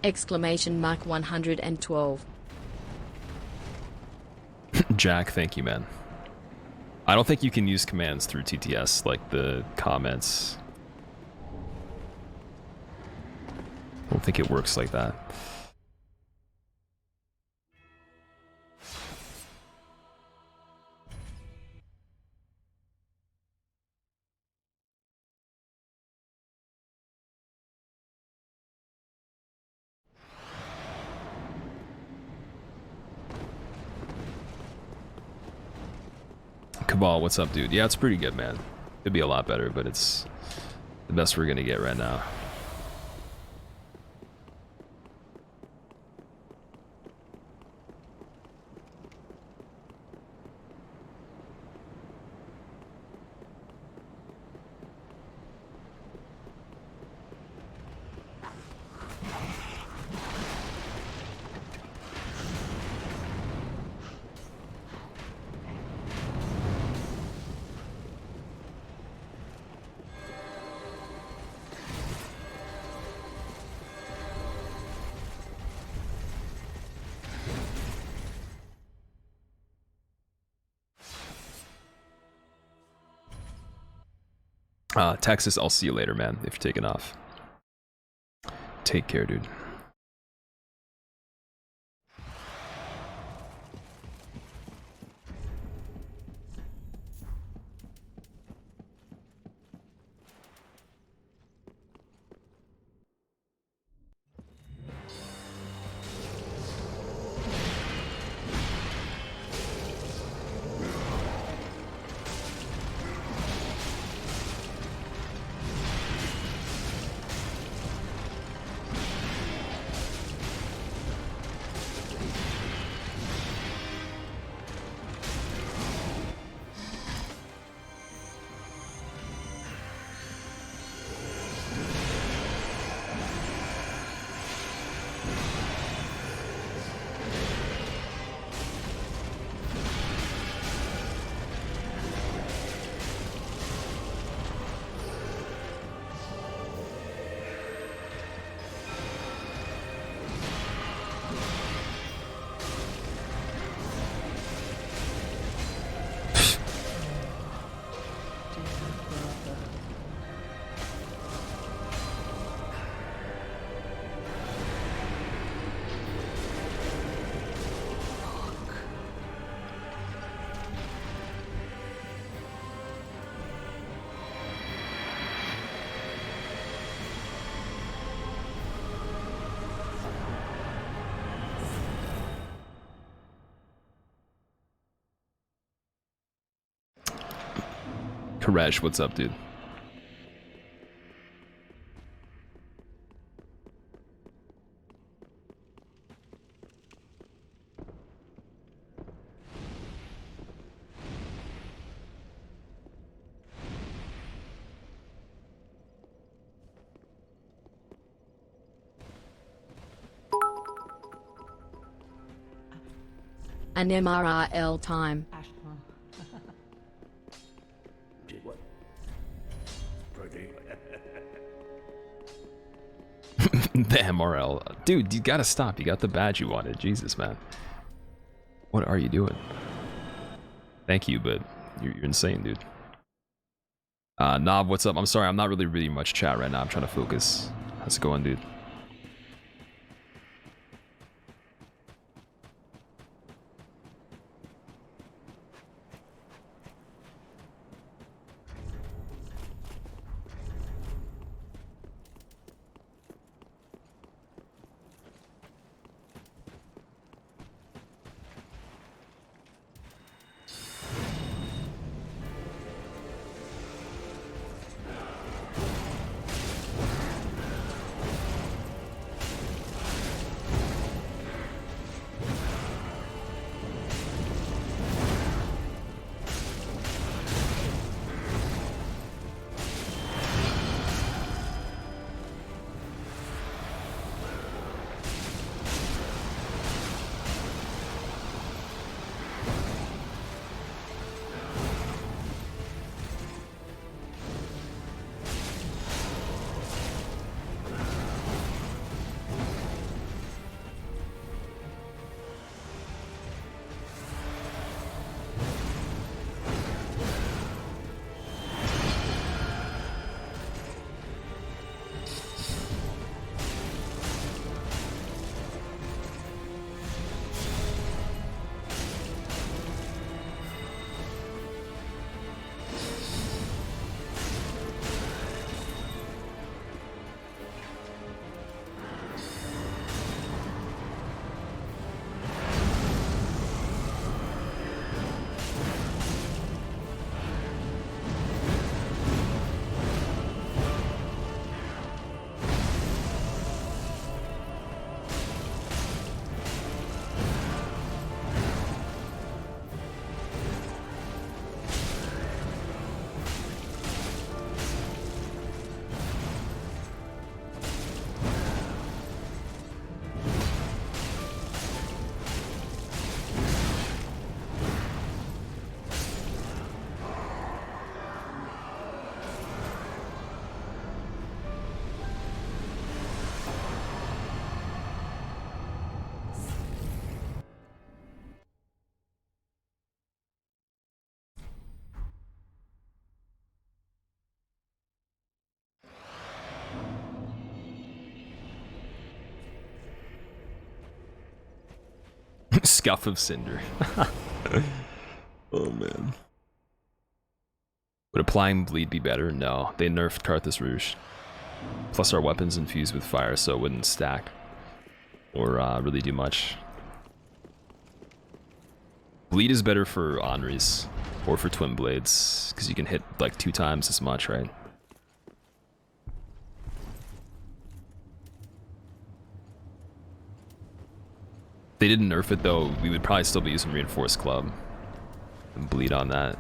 Exclamation mark 112. Jack, thank you, man. I don't think you can use commands through TTS, like the comments. I don't think it works like that. Cabal, what's up, dude? Yeah, it's pretty good, man. Could be a lot better, but it's the best we're gonna get right now. Texas, I'll see you later, man, if you're taking off. Take care, dude. Koresh, what's up, dude? An MRRL time. The MRL. Dude, you gotta stop. You got the badge you wanted. Jesus, man. What are you doing? Thank you, but you're insane, dude. Knob, what's up? I'm sorry, I'm not really reading much chat right now. I'm trying to focus. How's it going, dude? Scuff of Cinder. Oh man. Would applying bleed be better? No, they nerfed Carthus Rouge. Plus our weapons infused with fire, so it wouldn't stack or really do much. Bleed is better for Onrys or for Twin Blades, because you can hit like 2 times as much, right? If they didn't nerf it though, we would probably still be using Reinforced Club and bleed on that.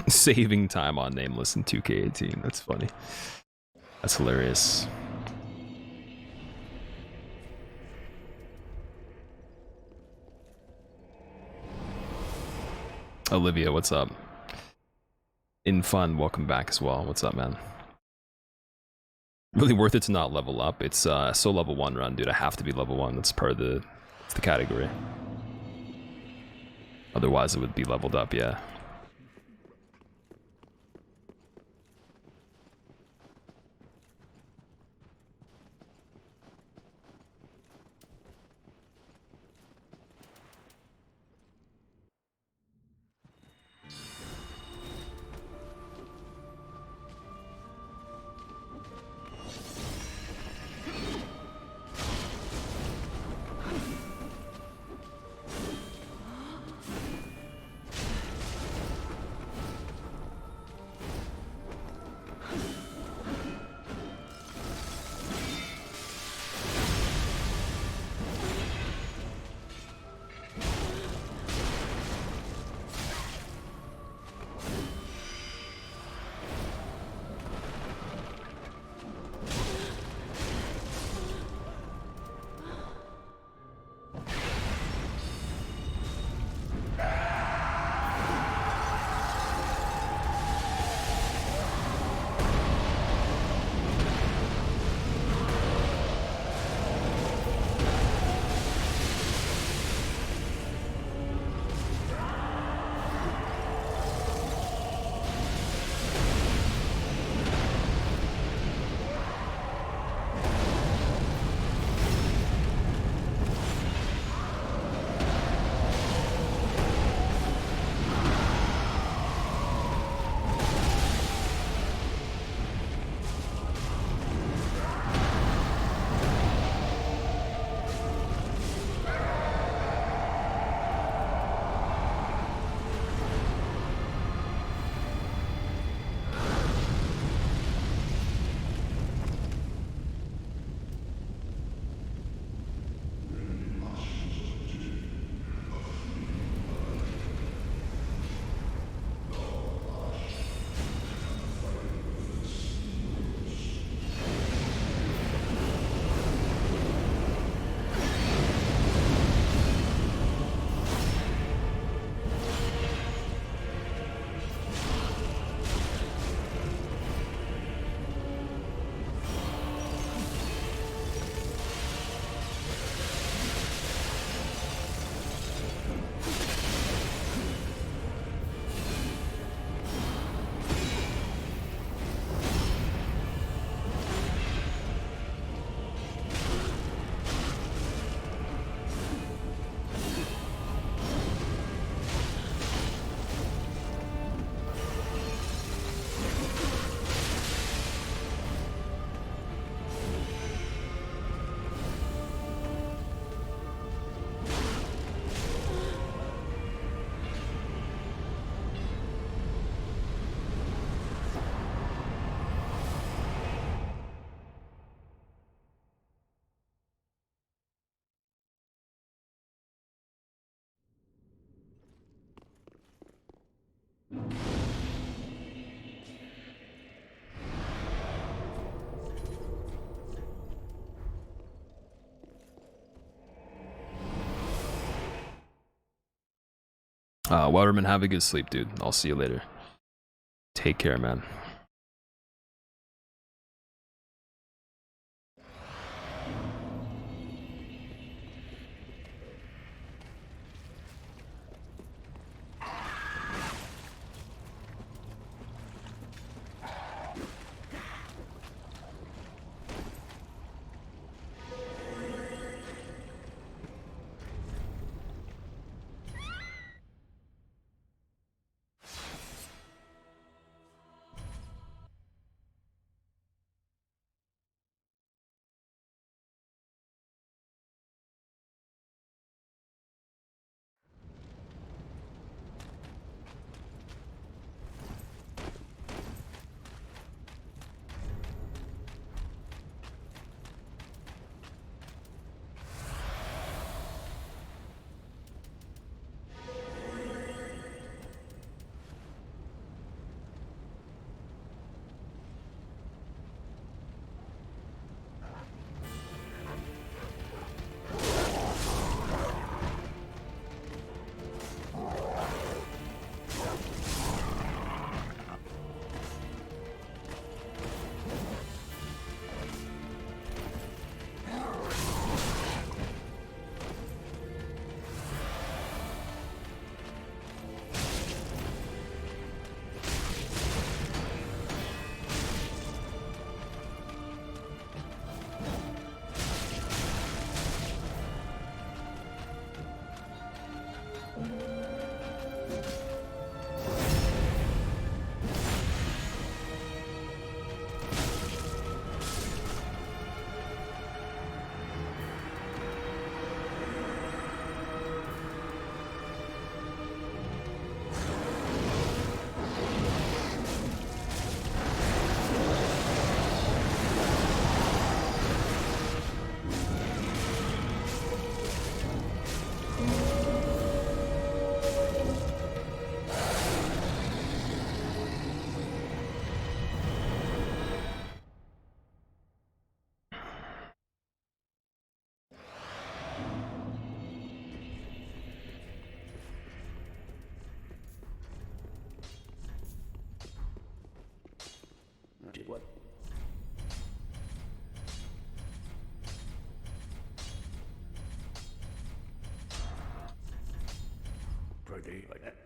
Saving time on Nameless in 2K18. That's funny. That's hilarious. Olivia, what's up? In Fun, welcome back as well. What's up, man? Really worth it to not level up. It's so level 1 run, dude. I have to be level 1. That's part of the category. Otherwise, it would be leveled up, yeah. Waterman, have a good sleep, dude. I'll see you later. Take care, man. What? Pretty like that.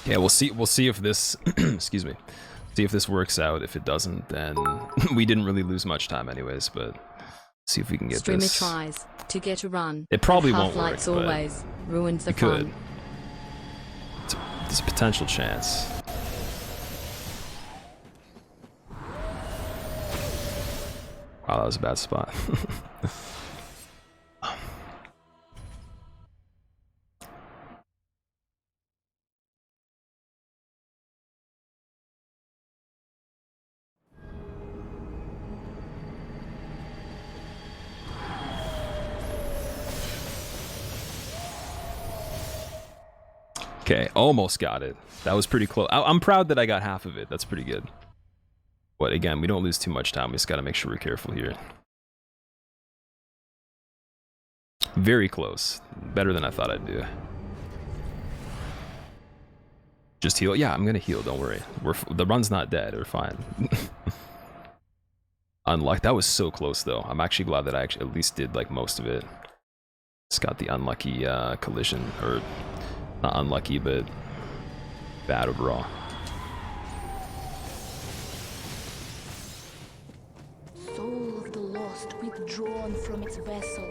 Yeah, we'll see. We'll see if this, excuse me, see if this works out. If it doesn't, then we didn't really lose much time, anyways. But see if we can get Streamer this. tries to get a run. It probably and won't work, Half-Lights always ruins the it could. fun. There's a potential chance. Wow, that was a bad spot. Okay, almost got it. That was pretty close. I'm proud that I got half of it. That's pretty good. But again, we don't lose too much time. We just gotta make sure we're careful here. Very close. Better than I thought I'd do. Just heal? Yeah, I'm gonna heal, don't worry. The run's not dead, we're fine. Unlucky. That was so close though. I'm actually glad that I actually at least did like most of it. Just got the unlucky collision, or not unlucky, but bad overall. Soul of the lost withdrawn from its vessel.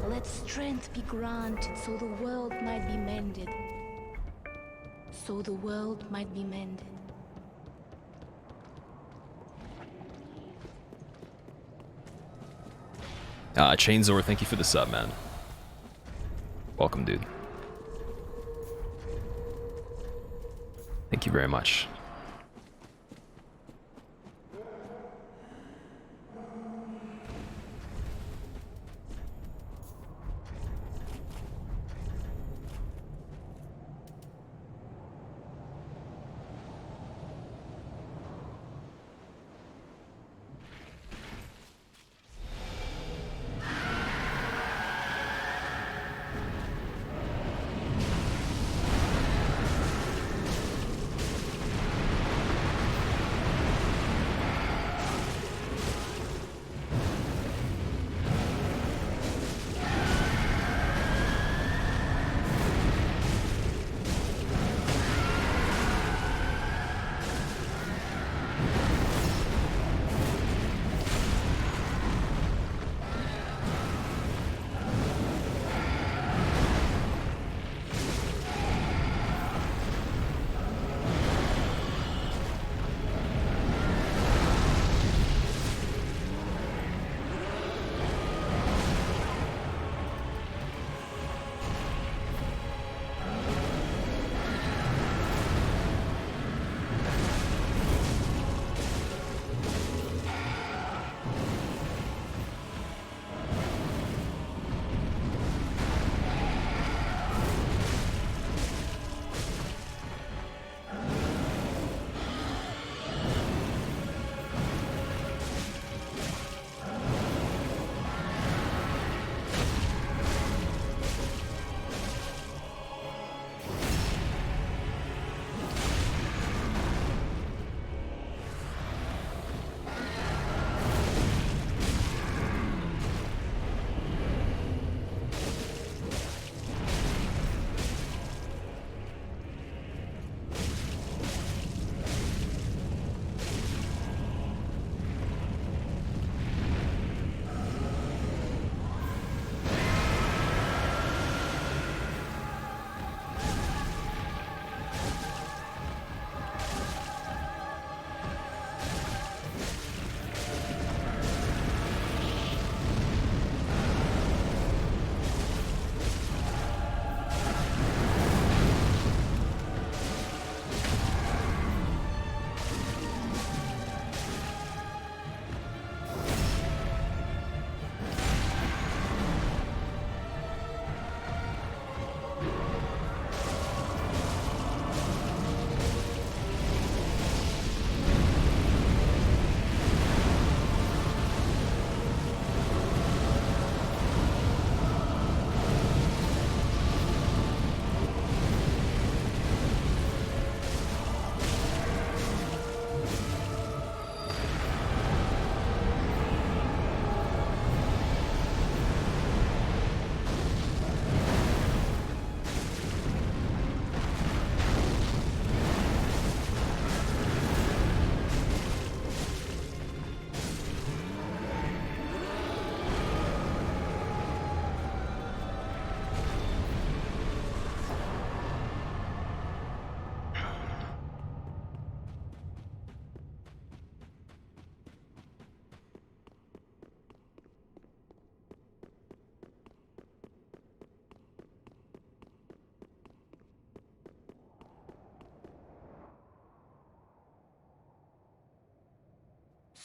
Let strength be granted so the world might be mended. So the world might be mended. Chainzor, thank you for the sub, man. Welcome, dude. Thank you very much.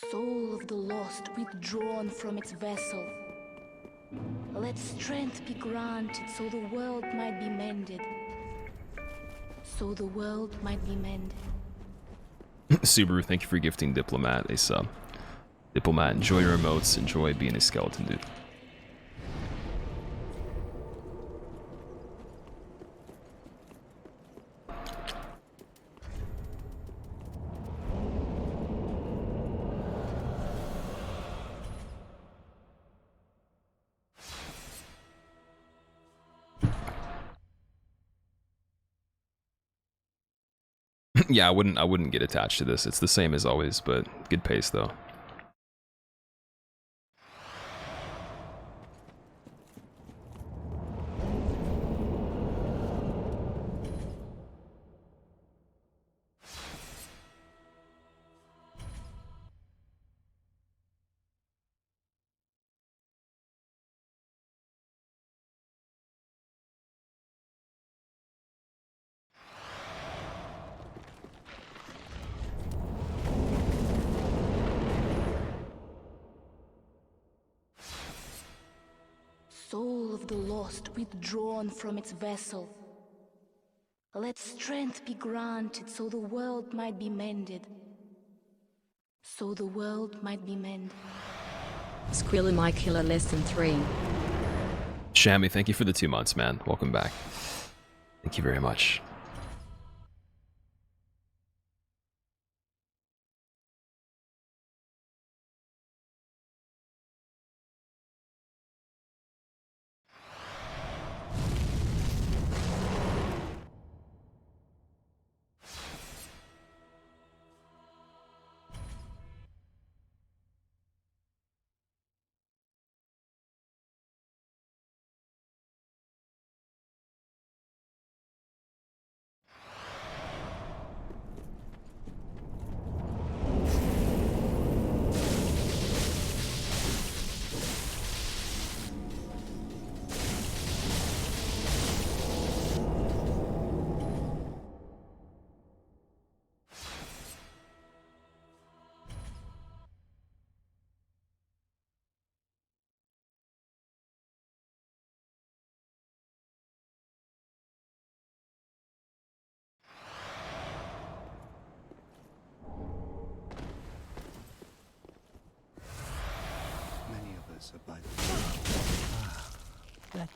Soul of the lost withdrawn from its vessel. Let strength be granted so the world might be mended. So the world might be mended. Subaru, thank you for gifting Diplomat a sub. Diplomat, enjoy your emotes, enjoy being a skeleton dude. Yeah, I wouldn't get attached to this. It's the same as always, but good pace though. Soul of the lost withdrawn from its vessel. Let strength be granted so the world might be mended. So the world might be mended. Squilla my killer lesson 3. Shammy, thank you for the 2 months, man. Welcome back. Thank you very much. Many of us are by the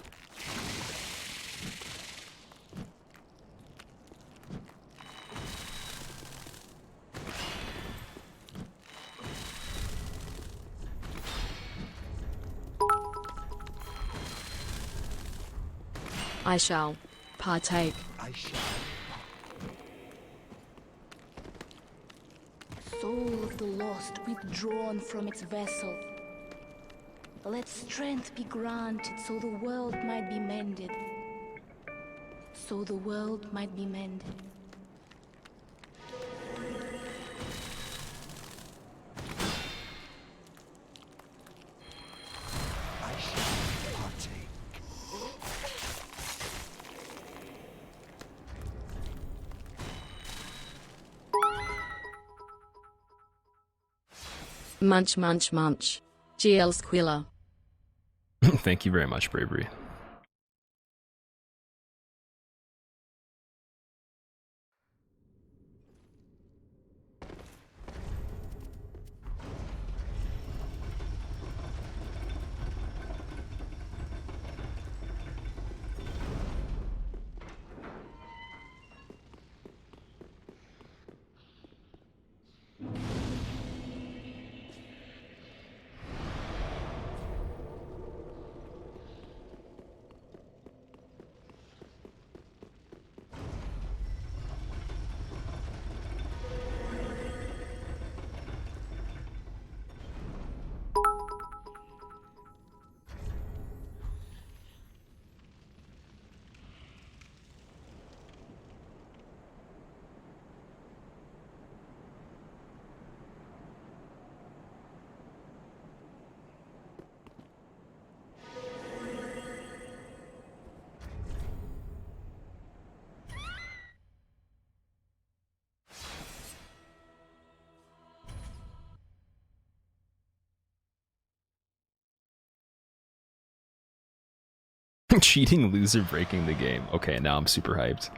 I shall partake. I shall. Soul of the lost withdrawn from its vessel. Let strength be granted so the world might be mended. So the world might be mended. I shall partake. Munch munch munch. GL Squilla. Thank you very much, Bravery. Cheating loser breaking the game. Okay, now I'm super hyped.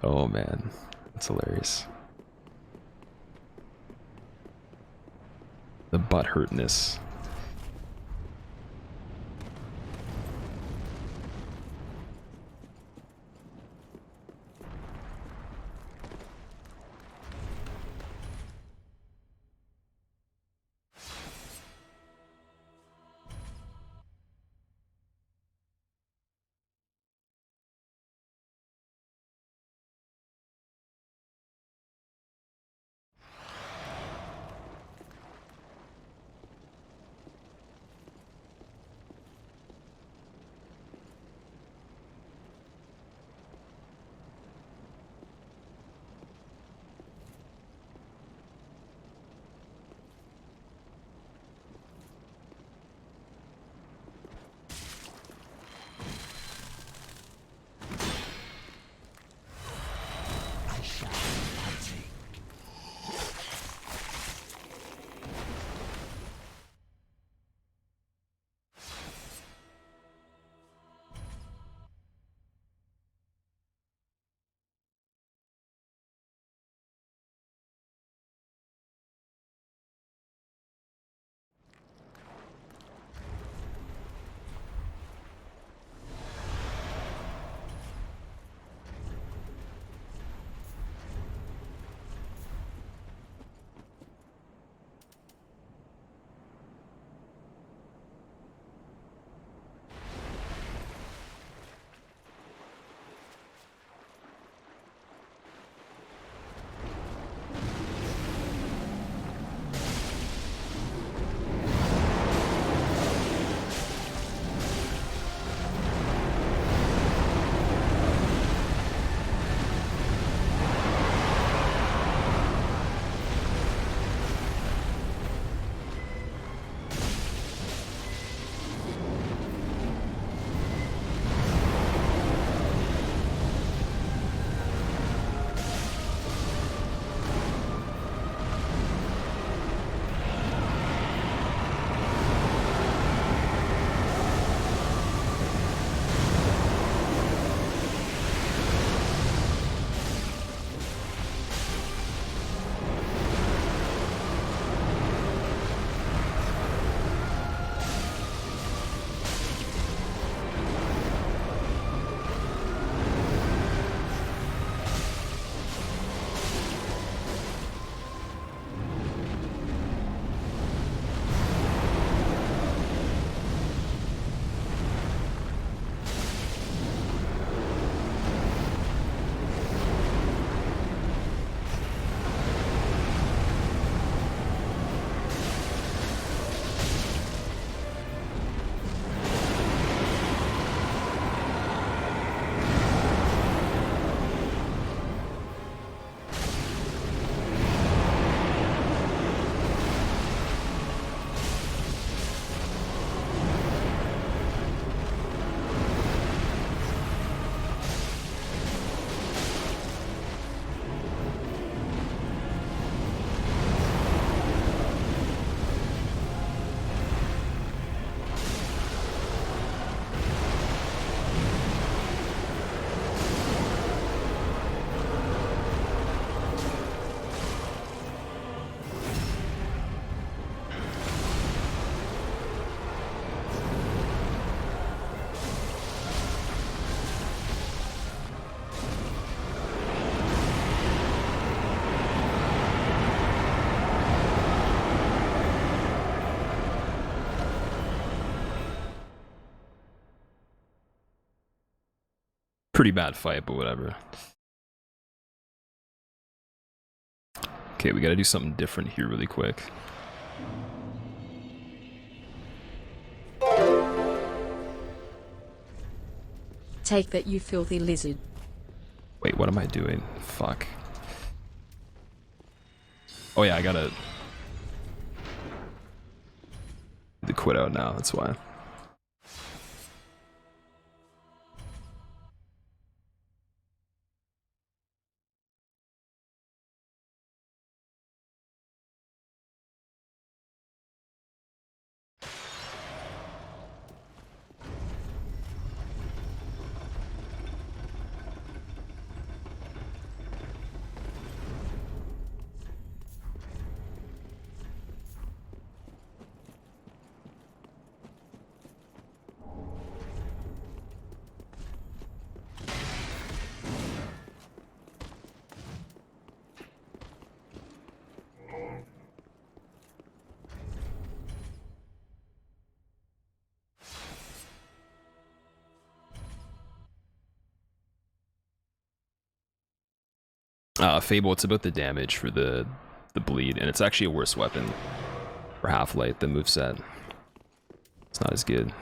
Oh man, that's hilarious. The butthurtness. Pretty bad fight, but whatever. Okay, we gotta do something different here really quick. Take that, you filthy lizard. Wait, what am I doing? Fuck. Oh yeah, I gotta... the quit out now, that's why. Fable, it's about the damage for the bleed, and it's actually a worse weapon for Half-Light, the moveset. It's not as good.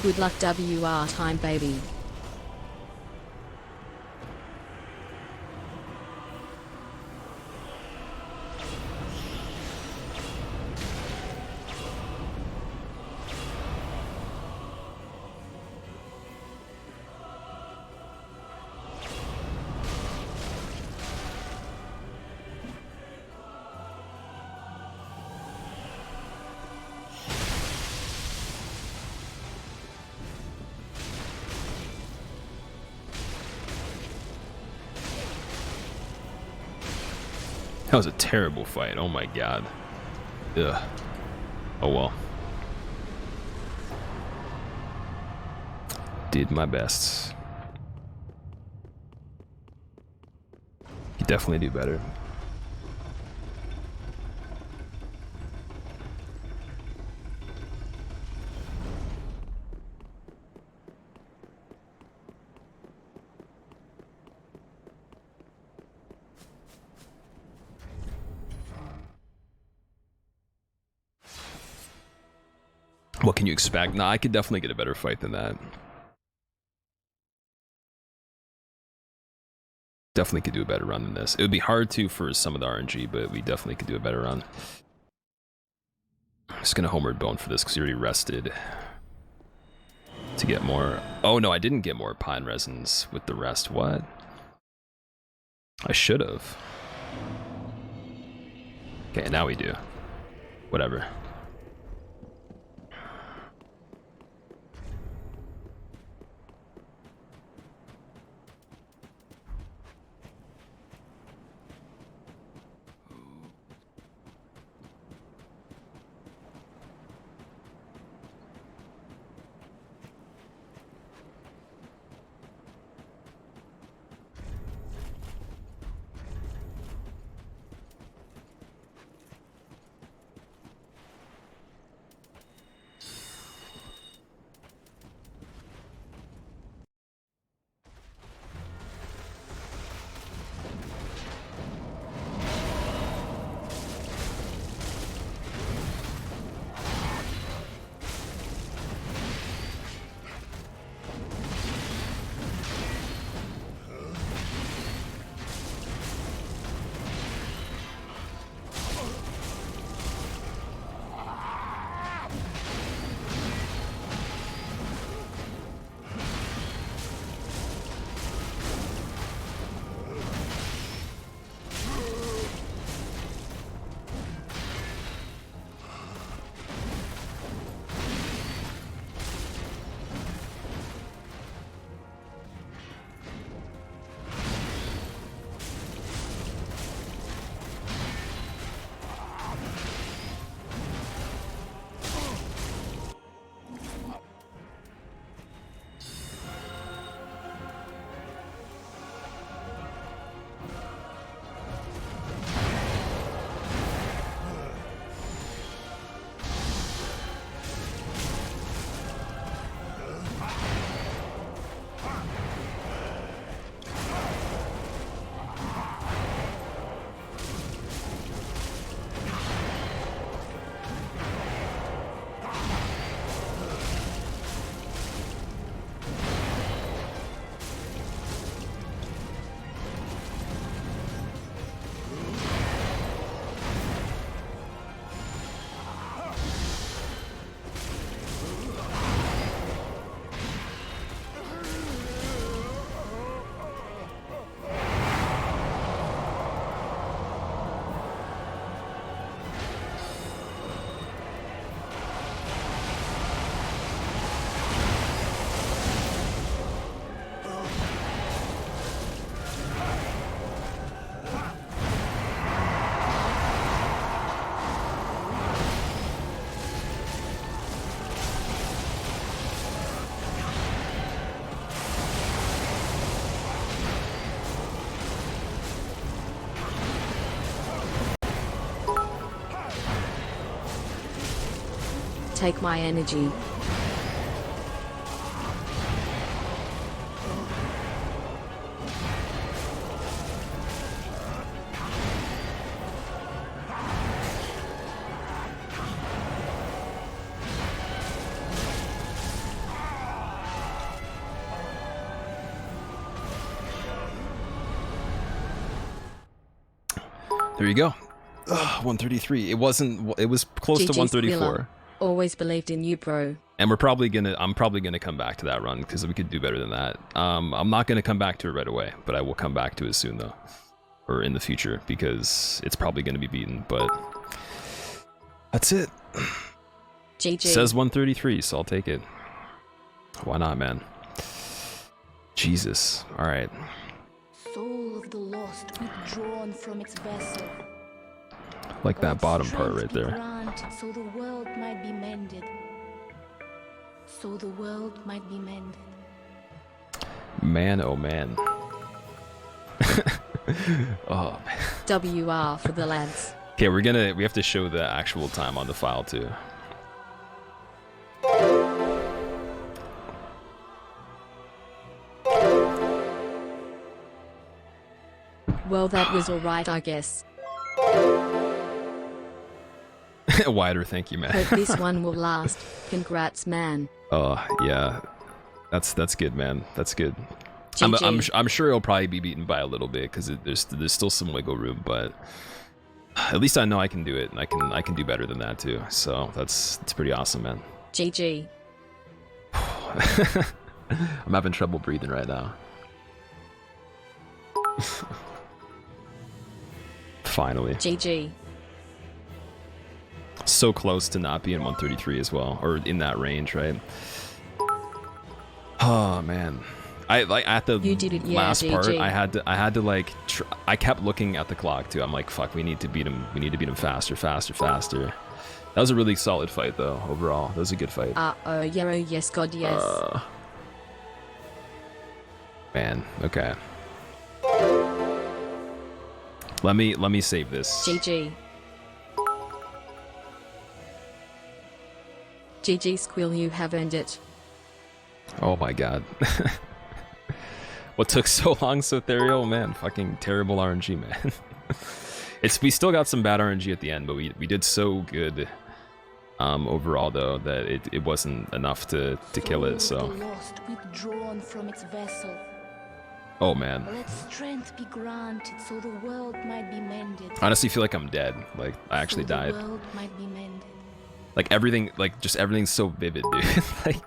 Good luck WR time, baby. That was a terrible fight. Oh my god. Ugh. Oh well. Did my best. You definitely do better. What can you expect? Nah, I could definitely get a better fight than that. Definitely could do a better run than this. It would be hard to for some of the RNG, but we definitely could do a better run. I'm just gonna homeward bone for this because he already rested to get more. Oh no, I didn't get more pine resins with the rest. What? I should have. Okay, now we do. Whatever. take my energy. There you go. 133. It wasn't. It was close to GG's 134. Squilla. Always believed in you, bro. And I'm probably gonna come back to that run because we could do better than that. I'm not gonna come back to it right away, but I will come back to it soon though, or in the future, because it's probably gonna be beaten. But that's it. GG. Says 133, so I'll take it. Why not, man? Jesus. All right. Soul of the lost withdrawn from its vessel. Like that Let bottom part strength right be there. granted so the world might be mended. So the world might be mended. Man, oh man. Oh man. WR for the lads. Okay, we have to show the actual time on the file too. Well, that was alright, I guess. Wider, thank you, man. Hope this one will last. Congrats, man. Oh yeah, that's good, man. That's good. GG. I'm sure it'll probably be beaten by a little bit because there's still some wiggle room, but at least I know I can do it, and I can do better than that too. So that's pretty awesome, man. GG. I'm having trouble breathing right now. Finally. GG. So close to not being 133 as well, or in that range, right? Oh man, I like at the You did it, yeah, last part. GG. I had to like. I kept looking at the clock too. I'm like, fuck, we need to beat him. We need to beat him faster, faster, faster. That was a really solid fight though. Overall, that was a good fight. Oh, yeah, oh, yes, God, yes. Man, okay. Let me save this. GG. GG Squill, you have earned it. Oh my god. What took so long, Sotherio? Man, fucking terrible RNG, man. We still got some bad RNG at the end, but we did so good overall though that it wasn't enough to kill it, so. Soul of the lost withdrawn from its vessel. Oh man. Let strength be granted so the world might be mended. I honestly feel like I'm dead. Like I actually so died. The world might be mended. Like everything, like just everything's so vivid, dude. Like,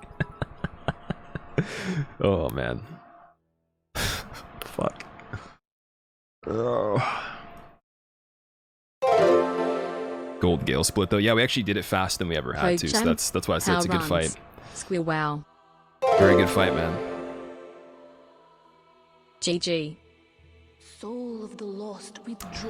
oh man. Fuck. Oh. Gold Gale split though. Yeah, we actually did it faster than we ever had to. So that's why I said it's a good fight. Squill, wow. Very good fight, man. GG. Soul of the lost withdrawn.